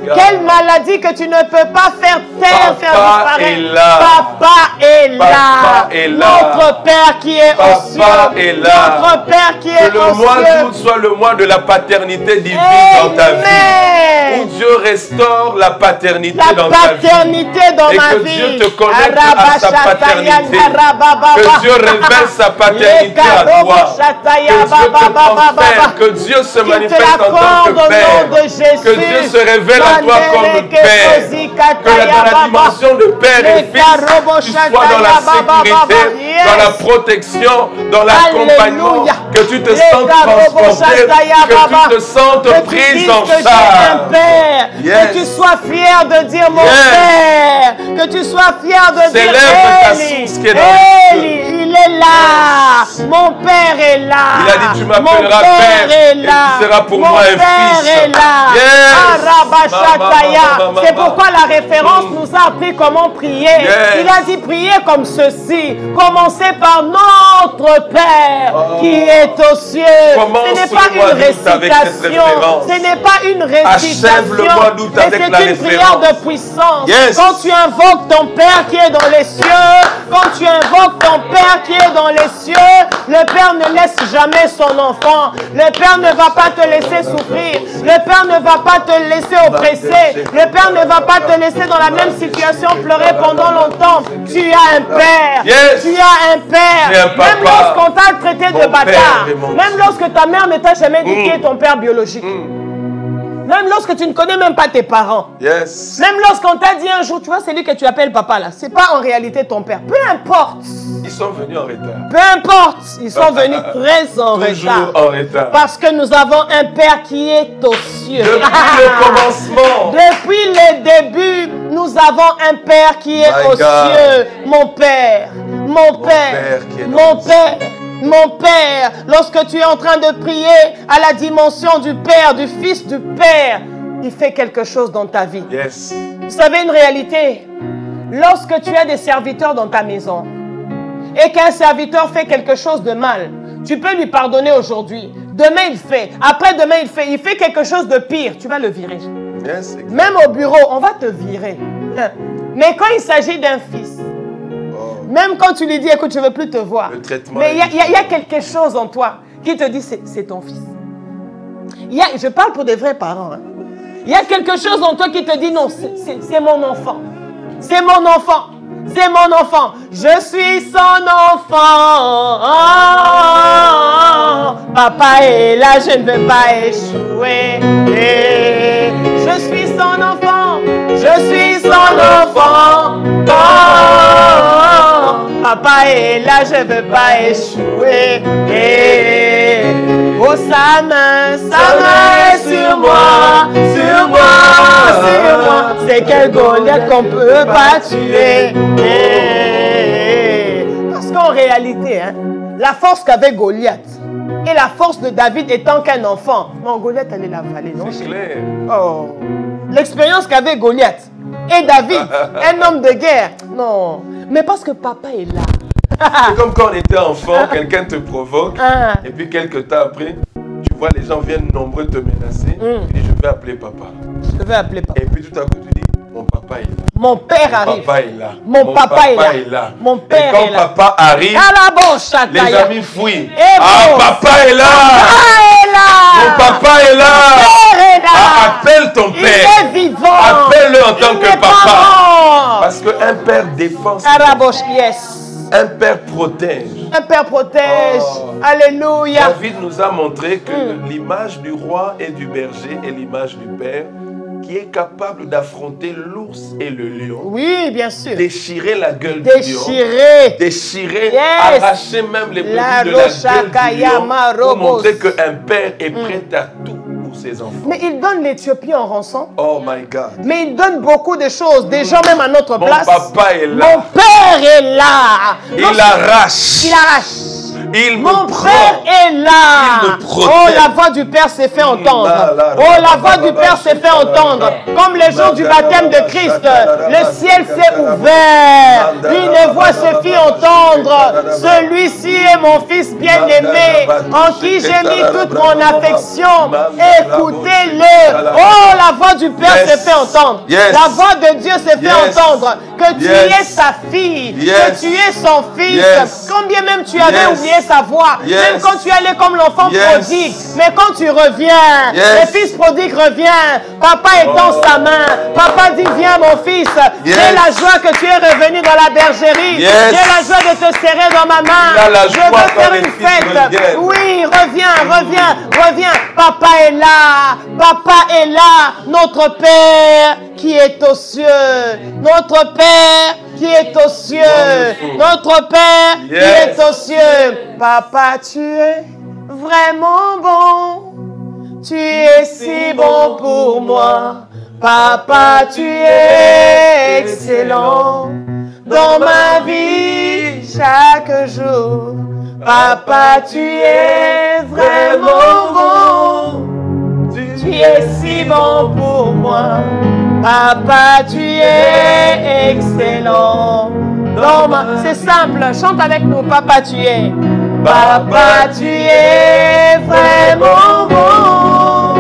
Quelle maladie que tu ne peux pas faire taire, faire disparaître. Est là. Papa est là. Papa est là. Notre Père qui est Papa aux cieux. est là. Notre Père qui est Que le aux mois cieux. d'août soit le mois de la paternité divine dans ta vie. Où Dieu restaure la paternité dans ta vie. Dans et ma que vie. Dieu te connecte à sa paternité. Que Dieu révèle sa paternité à toi. Que Dieu te transfère. Que Dieu se manifeste en tant que Père. Que Dieu se révèle à toi comme Père. Que dans la dimension de Père et Fils, tu sois dans la sécurité, dans la protection, dans l'accompagnement. Que tu te sentes transporté, que tu te sentes prise en charge. Que tu sois fier de dire mon Père. Que tu sois fier de dire Eli. Il est là. Mon Père est là. Il a dit tu m'appelleras Père et tu seras pour moi un fils. Mon Père est là. C'est pourquoi la référence nous a appris comment prier. Il a dit prier comme ceci. Commencez par notre Père qui est aux cieux. Ce n'est pas une récitation. Ce n'est pas une récitation. Mais c'est une prière de puissance. Quand tu invoques ton Père qui est dans les cieux, quand tu invoques ton Père qui est dans les cieux, le Père ne laisse jamais son enfant. Le Père ne va pas te laisser souffrir. Le Père ne va pas te laisser oppresser. Le Père ne va pas te laisser dans la même situation pleurer pendant longtemps. Tu as un Père. Tu as un Père. Même lorsqu'on t'a traité de bâtard, même lorsque ta mère ne t'a jamais dit qui est ton père biologique. Même lorsque tu ne connais même pas tes parents. Même lorsqu'on t'a dit un jour, tu vois, c'est lui que tu appelles papa là. C'est pas en réalité ton père. Peu importe. Ils sont venus en retard. Peu importe. Ils sont venus très en retard. Toujours en retard. Parce que nous avons un Père qui est aux cieux. Depuis le commencement. Depuis le début, nous avons un Père qui est aux cieux. Mon Père. Mon Père. Mon Père. Mon Père, lorsque tu es en train de prier à la dimension du Père, du Fils, du Père, il fait quelque chose dans ta vie. Vous savez une réalité, lorsque tu as des serviteurs dans ta maison et qu'un serviteur fait quelque chose de mal, tu peux lui pardonner aujourd'hui. Demain il fait, après-demain il fait quelque chose de pire, tu vas le virer. Même au bureau, on va te virer. Mais quand il s'agit d'un fils, même quand tu lui dis, écoute, je ne veux plus te voir. Mais il y a quelque chose en toi qui te dit, c'est ton fils. Je parle pour des vrais parents. Il y a quelque chose en toi qui te dit, non, c'est mon enfant. C'est mon enfant. C'est mon enfant. Je suis son enfant. Oh, papa est là, je ne veux pas échouer. Je suis son enfant. Je suis son enfant. Oh, papa est là, je ne veux pas échouer. Oh, sa main est sur moi, sur moi, sur moi. C'est quel Goliath qu'on peut pas tuer. Parce qu'en réalité, la force qu'avait Goliath et la force de David étant qu'un enfant, non, Goliath allait l'avaler, non? C'est clair. Oh, l'expérience qu'avait Goliath et David, un homme de guerre, non. Mais parce que papa est là. C'est comme quand on était enfant, quelqu'un te provoque, et puis quelques temps après, tu vois les gens viennent nombreux te menacer, tu dis je vais appeler papa. Je vais appeler papa. Et puis tout à coup tu dis mon papa est là. Mon père arrive. Papa est là. Mon papa est là. Mon père est là. Et quand papa arrive, les amis fuient. Papa est là. Papa est là. Mon papa est là. Père est là. Appelle ton père. Il est vivant. Appelle-le en tant que papa. Parce qu'un père défend. Un père protège. Un père protège. Alléluia. David nous a montré que l'image du roi et du berger est l'image du père qui est capable d'affronter l'ours et le lion. Oui, bien sûr. Déchirer la gueule du lion. Déchirer, arracher même les brebis de la gueule du lion pour montrer qu'un père est prêt à tout pour ses enfants. Mais il donne l'Éthiopie en rançon. Oh my God. Mais il donne beaucoup de choses. Des gens même à notre place. Mon papa est là. Mon père est là. Il arrache. Il arrache. Mon Père est là. Oh, la voix du Père s'est fait entendre. Oh, la voix du Père s'est fait entendre. Comme le jour du baptême de Christ, le ciel s'est ouvert. Une voix se fit entendre. Celui-ci est mon Fils bien-aimé, en qui j'ai mis toute mon affection. Écoutez-le. Oh, la voix du Père s'est fait entendre. La voix de Dieu s'est fait entendre. Que tu es sa fille, que tu es son fils. Combien même tu avais oublié sa voix, même quand tu allais comme l'enfant prodigue, mais quand tu reviens, le fils prodigue revient, papa étend sa main, papa dit viens mon fils, j'ai la joie que tu es revenu dans la bergerie, j'ai la joie de te serrer dans ma main, je veux faire une fête, oui, reviens, papa est là, notre Père qui est aux cieux, notre Père qui est aux cieux, notre Père qui est aux cieux. Papa, tu es vraiment bon, tu es si bon pour moi. Papa, tu es excellent dans ma vie chaque jour. Papa, tu es vraiment bon, tu es si bon pour moi. Papa, tu es excellent dans ma... C'est simple, chante avec nous. Papa, tu es. Papa, tu es vraiment bon.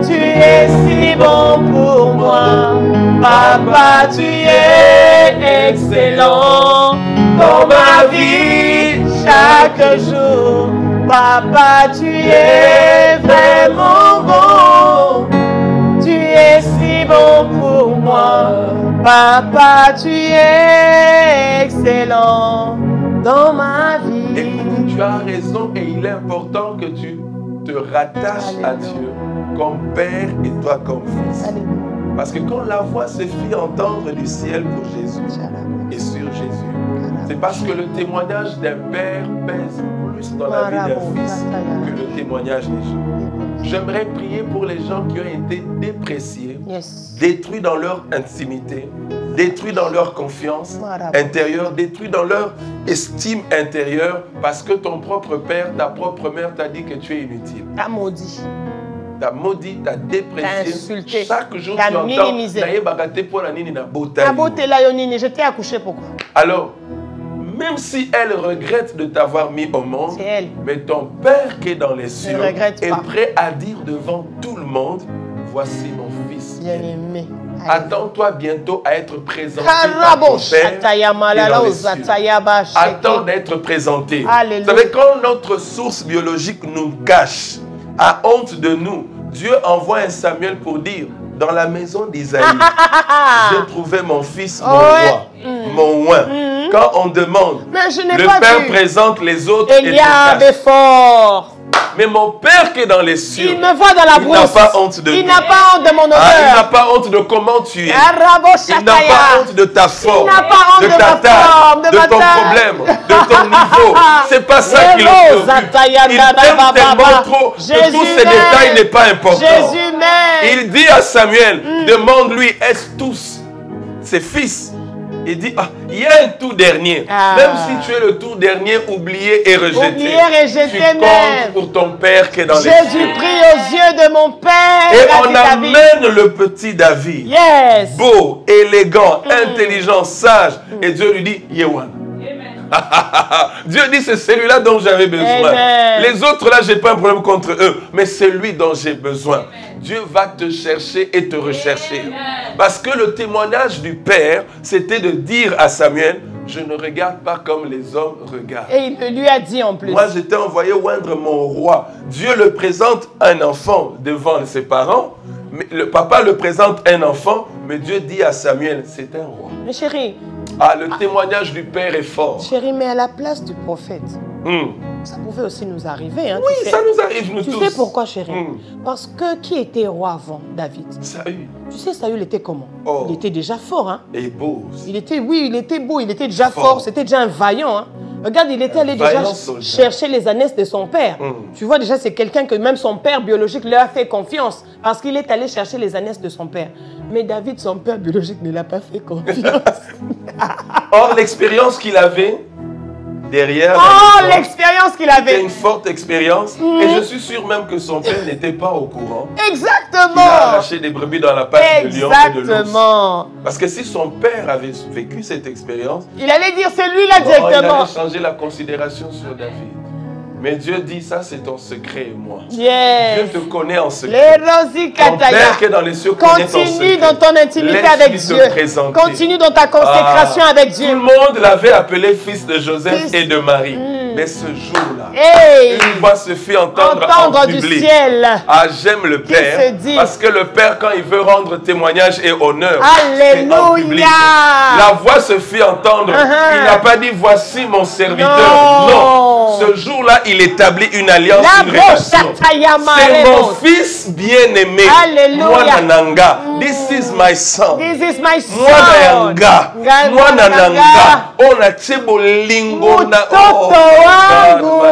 Tu es si bon pour moi. Papa, tu es excellent dans ma vie chaque jour. Papa, tu es vraiment bon. Tu es si bon pour moi. Papa, tu es excellent dans ma vie. Écoute, tu as raison et il est important que tu te rattaches à Dieu comme Père et toi comme Fils. Parce que quand la voix se fit entendre du ciel pour Jésus et sur Jésus, c'est parce que le témoignage d'un Père pèse plus dans la vie d'un Fils que le témoignage des gens. J'aimerais prier pour les gens qui ont été dépréciés, détruits dans leur intimité, détruits dans leur confiance intérieure, détruits dans leur estime intérieure, parce que ton propre père, ta propre mère t'a dit que tu es inutile. T'as maudit. T'as maudit, t'as déprécié. T'as insulté. Chaque jour t'as tu entends, minimisé. je t'ai accouché pourquoi? Alors, même si elle regrette de t'avoir mis au monde, mais ton Père qui est dans les cieux est prêt à dire devant tout le monde, voici mon Fils bien-aimé. Attends-toi bientôt à être présenté par ton Père qui est dans les cieux. Attends d'être présenté. Vous savez, quand notre source biologique nous cache, a honte de nous, Dieu envoie un Samuel pour dire, dans la maison d'Isaïe, j'ai trouvé mon fils, mon roi, mon oint. Quand on demande, le Père présente les autres et les cache. Mais mon Père qui est dans les cieux, il me voit dans la brousse. Il n'a pas honte de il n'a pas honte de mon honneur. Il n'a pas honte de comment tu es. Il n'a pas honte de ta forme, de ta taille, de ton problème, de ton niveau. C'est pas ça qui le préoccupe. Il t'aime tellement trop que tous ces détails n'est pas important. Il dit à Samuel, demande-lui, est-ce tous ses fils? Il dit, il y a un tout dernier. Même si tu es le tout dernier, oublié et rejeté. Tu comptes pour ton Père qui est dans les cieux. Jésus prie aux yeux de mon Père. Et on amène le petit David. Beau, élégant, intelligent, sage. Et Dieu lui dit, Yewan. Dieu dit, c'est celui-là dont j'avais besoin. Les autres là, j'ai pas un problème contre eux, mais c'est lui dont j'ai besoin. Dieu va te chercher et te rechercher. Parce que le témoignage du Père, c'était de dire à Samuel, je ne regarde pas comme les hommes regardent. Et il lui a dit en plus. Moi, j'étais envoyé oindre mon roi. Dieu le présente un enfant devant ses parents. Mais le papa le présente un enfant, mais Dieu dit à Samuel, c'est un roi. Mais chérie, le témoignage du Père est fort. Chérie, mais à la place du prophète, ça pouvait aussi nous arriver. Hein, oui, ça nous arrive nous tous. Tu sais pourquoi, chérie? Parce que qui était roi avant David? Saül. Tu sais, Saül était comment? Il était déjà fort. Hein? Et beau aussi. Il était beau, il était déjà fort. C'était déjà un vaillant. Hein? Regarde, il était allé déjà chercher les ânesses de son père. Tu vois, déjà, c'est quelqu'un que même son père biologique lui a fait confiance. Parce qu'il est allé chercher les ânesses de son père. Mais David, son père biologique, ne l'a pas fait confiance. Or, l'expérience qu'il avait derrière. Oh, l'expérience qu'il C'était avait. une forte expérience. Et je suis sûr même que son père n'était pas au courant. Exactement. Il a arraché des brebis dans la patte de lion et de l'ours. Exactement. Parce que si son père avait vécu cette expérience, Il allait dire, c'est lui là il directement. allait changer la considération sur David. Mais Dieu dit, ça c'est ton secret et moi. Yes. Dieu te connaît en secret. Les Rosi Ton Kataya. Père qui est dans les cieux connaît ton Continue secret. dans ton intimité Laisse-lui avec te Dieu. présenter. Continue dans ta consécration avec Tout Dieu. le monde l'avait appelé fils de Joseph Fils. et de Marie. Mais ce jour-là, Hey. une voix se fit entendre en Du public. ciel. Ah, j'aime le Qui Père. se dit. Parce que le Père, quand il veut rendre témoignage et honneur, c'est en public. Alléluia. La voix se fit entendre. Il n'a pas dit, voici mon serviteur. Non. Ce jour-là, il établit une alliance, une relation. C'est mon fils bien-aimé. Alléluia. Moi, Nananga. This is my son. This is my son. Moi, Nanga. Moi, Nananga. On a tchebolingo na. Mtoto wangu.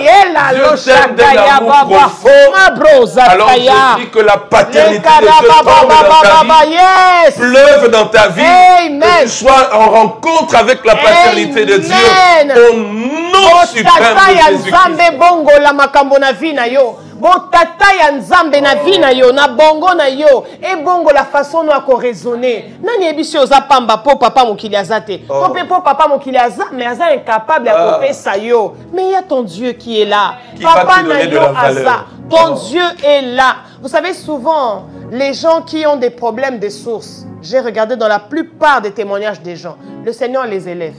Yela Dieu lo t'aime d'un shakaya amour baba. profond. Ma brosa Alors kaya. je dis que la paternité de Le Dieu tombe dans ta vie, yes. pleuve dans ta vie, Amen. que tu sois en rencontre avec la paternité de Dieu, Amen. au nom suprême Tata ya de Jésus-Christ. Nzambe bongo la makambo na vi na yo. Bon tata ya Nzambe na vi na yo, na bongo na yo. Et bongo la façon no ako raisonner. Nani ebisi oza pamba po papa mokili azate. Po papa mokili aza, mais aza incapable ya kopesa yo. Mais il y a ton Dieu qui est là. Qui va Papa te na donner de yo la valeur. aza. Ton Dieu est là. Vous savez, souvent, les gens qui ont des problèmes de sources, j'ai regardé dans la plupart des témoignages des gens, le Seigneur les élève.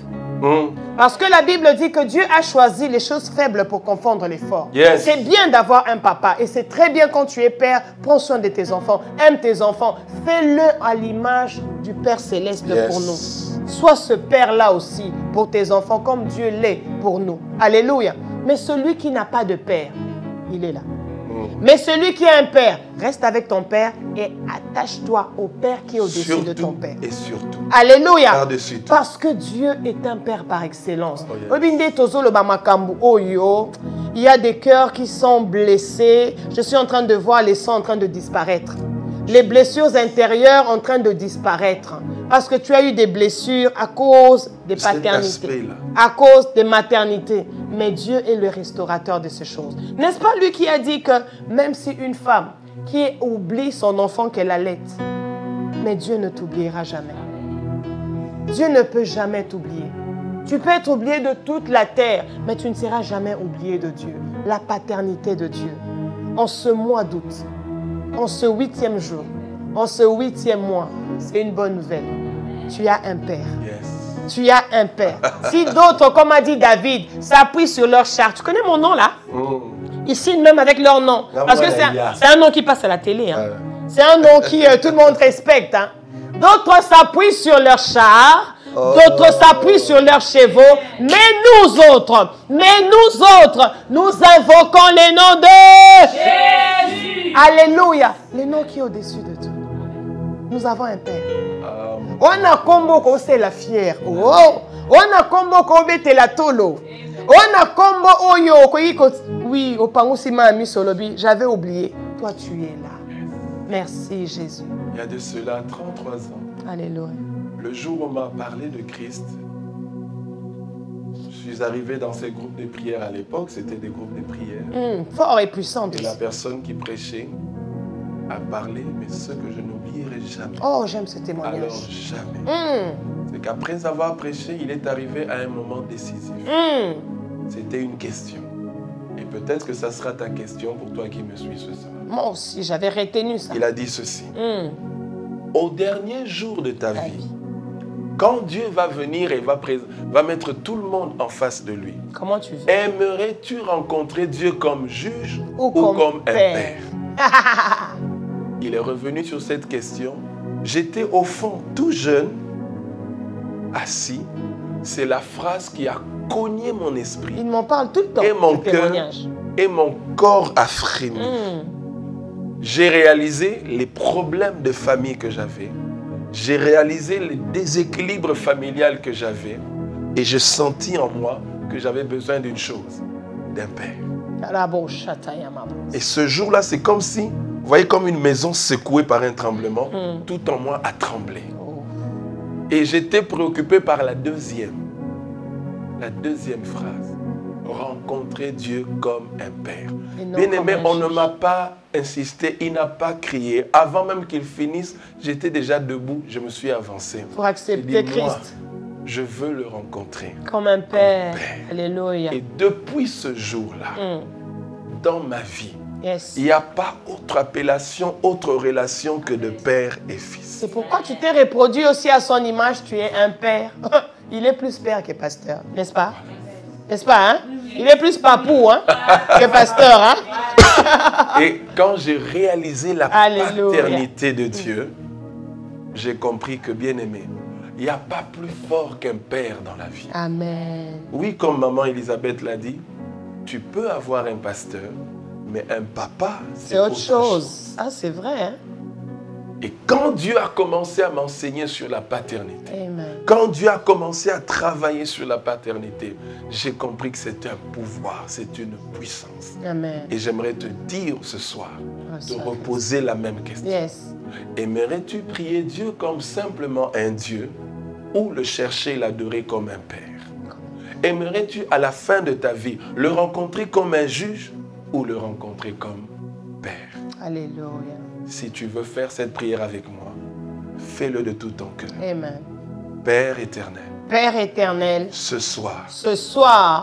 Parce que la Bible dit que Dieu a choisi les choses faibles pour confondre les forts. Yes. C'est bien d'avoir un papa et c'est très bien quand tu es père, prends soin de tes enfants, aime tes enfants, fais-le à l'image du Père Céleste pour nous. Sois ce père-là aussi pour tes enfants comme Dieu l'est pour nous. Alléluia. Mais celui qui n'a pas de père, il est là. Mais celui qui a un père, reste avec ton père et attache-toi au père qui est au-dessus de ton père. Et surtout. Alléluia. Par-dessus tout. Parce que Dieu est un père par excellence. Oh, yes. Il y a des cœurs qui sont blessés. Je suis en train de voir les sangs en train de disparaître. Les blessures intérieures en train de disparaître. Parce que tu as eu des blessures à cause des paternités, à cause des maternités. Mais Dieu est le restaurateur de ces choses. N'est-ce pas lui qui a dit que même si une femme qui oublie son enfant qu'elle allait, mais Dieu ne t'oubliera jamais. Dieu ne peut jamais t'oublier. Tu peux être oublié de toute la terre, mais tu ne seras jamais oublié de Dieu. La paternité de Dieu. En ce mois d'août, en ce 8e jour, en ce 8e mois, c'est une bonne nouvelle. Tu as un père. Yes. Tu as un père. Si d'autres, comme a dit David, s'appuient sur leur char, tu connais mon nom là? Ici, même avec leur nom. Parce que c'est un nom qui passe à la télé. Hein. C'est un nom qui tout le monde respecte. Hein. D'autres s'appuient sur leur char. D'autres s'appuient sur leurs chevaux. Mais nous autres, nous invoquons les noms de Jésus. Alléluia. Le nom qui est au-dessus de tout. Nous avons un père. On a combo ko c'est la fière. Oh, on a combo ko bete la tolo. On a combo oyo ko yiko. Oui, au pangusi ma ami solobi, j'avais oublié. Toi tu es là. Merci Jésus. Il y a de cela 33 ans. Alléluia. Le jour où on m'a parlé de Christ, je suis arrivé dans ces groupes de prière à l'époque, c'était des groupes de prière. Fort et puissant. Et la personne qui prêchait a parlé, mais ce que je n'oublierai jamais. Oh, j'aime ce témoignage. Alors jamais. C'est qu'après avoir prêché, il est arrivé à un moment décisif. C'était une question. Et peut-être que ça sera ta question pour toi qui me suis ce soir. Moi aussi, j'avais retenu ça. Il a dit ceci. Au dernier jour de ta vie, quand Dieu va venir et va mettre tout le monde en face de lui, comment tu veux? Aimerais-tu rencontrer Dieu comme juge ou comme un père? Il est revenu sur cette question. J'étais au fond tout jeune, assis. C'est la phrase qui a cogné mon esprit. Il m'en parle tout le temps. Et mon cœur et mon corps a frémi. J'ai réalisé les problèmes de famille que j'avais. J'ai réalisé les déséquilibres familial que j'avais. Et je sentis en moi que j'avais besoin d'une chose, d'un père. Et ce jour-là, c'est comme si, vous voyez, comme une maison secouée par un tremblement, tout en moi a tremblé. Et j'étais préoccupé par la deuxième. La deuxième phrase, rencontrer Dieu comme un père. Bien-aimé, on ne m'a pas insisté, il n'a pas crié. Avant même qu'il finisse, j'étais déjà debout, je me suis avancé. Pour accepter Christ. Moi, je veux le rencontrer. Comme un père. Alléluia. Et depuis ce jour-là, dans ma vie, il n'y a pas autre appellation, autre relation que de père et fils. C'est pourquoi tu t'es reproduit aussi à son image, tu es un père. Il est plus père que pasteur, n'est-ce pas? N'est-ce pas, hein? Il est plus papou, hein, que pasteur, hein? Et quand j'ai réalisé la paternité de Dieu, j'ai compris que, bien aimé, il n'y a pas plus fort qu'un père dans la vie. Amen. Oui, comme maman Elisabeth l'a dit, tu peux avoir un pasteur, mais un papa, c'est autre chose. Ah, c'est vrai, hein? Et quand Dieu a commencé à m'enseigner sur la paternité, Amen. Quand Dieu a commencé à travailler sur la paternité, j'ai compris que c'est un pouvoir, c'est une puissance. Amen. Et j'aimerais te dire ce soir, de reposer la même question. Yes. Aimerais-tu prier Dieu comme simplement un Dieu ou le chercher et l'adorer comme un père? Aimerais-tu à la fin de ta vie le rencontrer comme un juge ou le rencontrer comme père? Alléluia. Si tu veux faire cette prière avec moi, fais-le de tout ton cœur. Amen. Père éternel. Père éternel. Ce soir.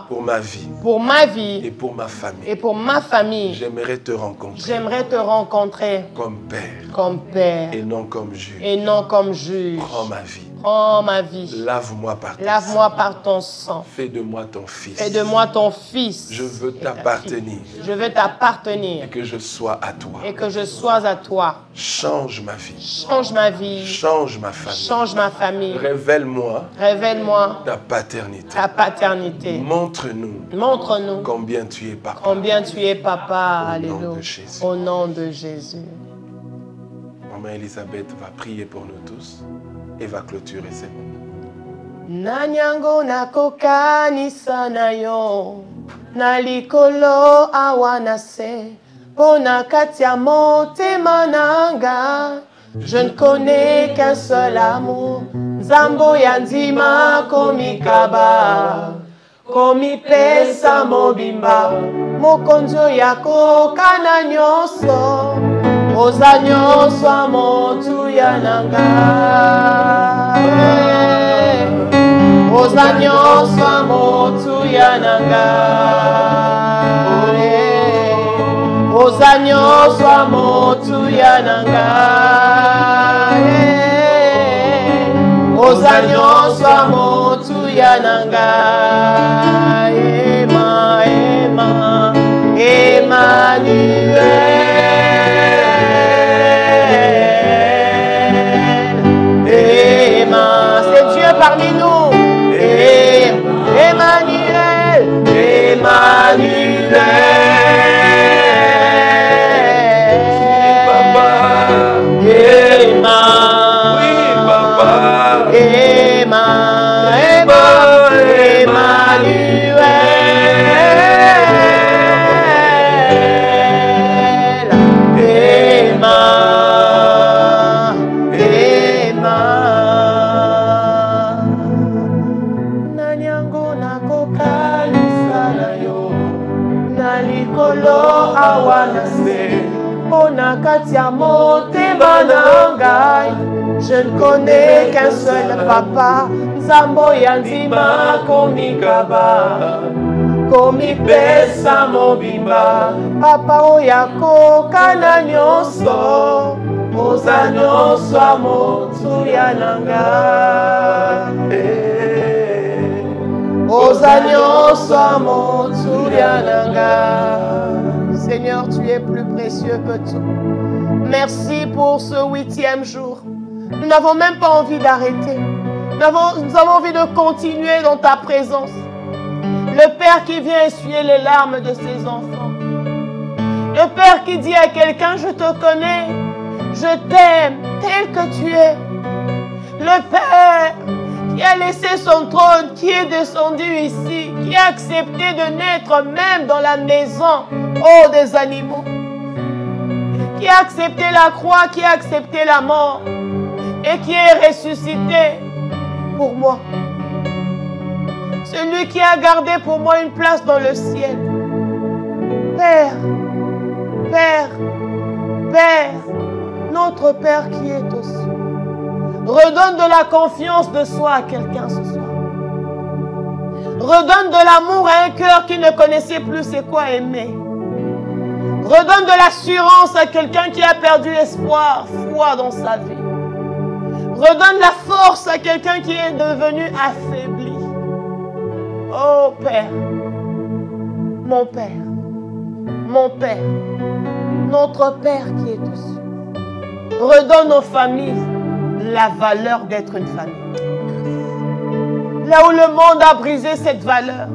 Pour ma vie. Pour ma vie. Et pour ma famille. Et pour ma famille. J'aimerais te rencontrer. J'aimerais te rencontrer. Comme père. Comme père. Et non comme juge. Et non comme juge. Prends ma vie. Prends ma vie. Lave-moi par ton sang. Lave-moi par ton sang. Fais de moi ton fils. Fais de moi ton fils. Je veux t'appartenir. Je veux t'appartenir. Et que je sois à toi. Et que je sois à toi. Change ma vie. Change ma vie. Change ma famille. Change ma famille. Révèle-moi. Révèle-moi ta paternité. Ta paternité. Montre-nous. Montre-nous. Combien tu es papa. Combien tu es papa. Alléluia. Au nom de Jésus. Maman Elisabeth va prier pour nous tous et va clôturer ces mots. Nanyango nakokanisa na yo na likolo awanase pona katia motema nanga. Je ne connais qu'un seul amour, Nzambo yandima komikaba komipesa mobimba mokonzo yako kana nyonso oza nyonso motu yananga oza nyonso motu yananga oza nyonso motu yananga oza nyonso motu yananga ema ema Emmanuel Emma c'est Dieu parmi nous Emmanuel Emmanuel Je ne connais qu'un seul papa, Nzambo yandima komikaba, komipesa mobimba, papa oyako kana nyonso, oza nyonso motu yananga, oza nyonso motu yananga. Seigneur, tu es plus précieux que tout. Merci pour ce 8e jour. Nous n'avons même pas envie d'arrêter. Nous avons envie de continuer dans ta présence. Le Père qui vient essuyer les larmes de ses enfants. Le Père qui dit à quelqu'un, je te connais, je t'aime tel que tu es. Le Père qui a laissé son trône, qui est descendu ici, qui a accepté de naître même dans la maison, des animaux. Qui a accepté la croix, qui a accepté la mort et qui est ressuscité pour moi. Ce celui qui a gardé pour moi une place dans le ciel. Père, Père, Père, notre Père qui est aux cieux, redonne de la confiance de soi à quelqu'un ce soir. Redonne de l'amour à un cœur qui ne connaissait plus c'est quoi aimer. Redonne de l'assurance à quelqu'un qui a perdu espoir, foi dans sa vie. Redonne la force à quelqu'un qui est devenu affaibli. Oh Père, mon Père, mon Père, notre Père qui est aux cieux, redonne aux familles la valeur d'être une famille. Là où le monde a brisé cette valeur,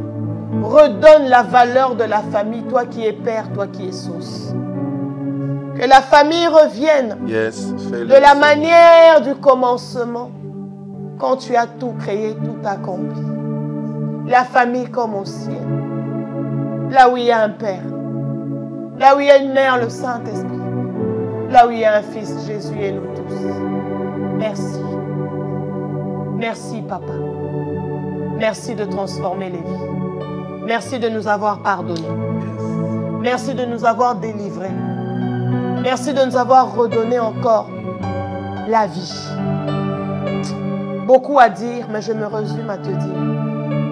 redonne la valeur de la famille, toi qui es père, toi qui es source. Que la famille revienne de la manière du commencement, quand tu as tout créé, tout accompli. La famille comme au ciel, là où il y a un père, là où il y a une mère, le Saint-Esprit, là où il y a un fils, Jésus et nous tous. Merci. Merci, Papa. Merci de transformer les vies. Merci de nous avoir pardonné. Merci de nous avoir délivrés. Merci de nous avoir redonné encore la vie. Beaucoup à dire, mais je me résume à te dire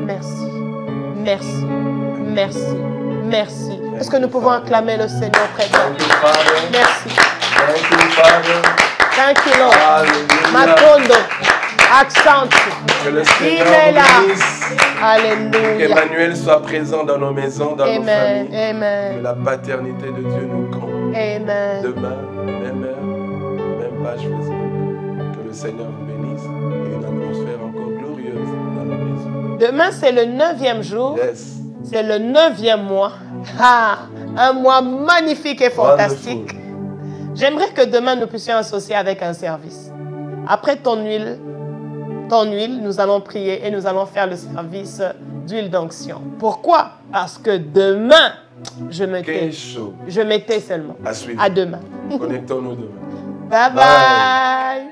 merci. Merci. Merci. Merci. Est-ce que nous pouvons acclamer le Seigneur présent? Merci. Thank you, Lord. Matondo. Accent. Que le Seigneur bénisse. Alléluia. Qu'Emmanuel soit présent dans nos maisons, dans nos familles. Amen. Que la paternité de Dieu nous campe. Amen. Demain, même heure, même page Facebook. Que le Seigneur vous bénisse et une atmosphère encore glorieuse dans nos maisons. Demain, c'est le 9e jour. Yes. C'est le 9e mois. Ah, un mois magnifique et fantastique. J'aimerais que demain, nous puissions associer avec un service. Après ton huile, nous allons prier et nous allons faire le service d'huile d'onction. Pourquoi? Parce que demain, je me tais. Je me tais seulement. À suivre. À demain. Connectons-nous demain. Bye bye.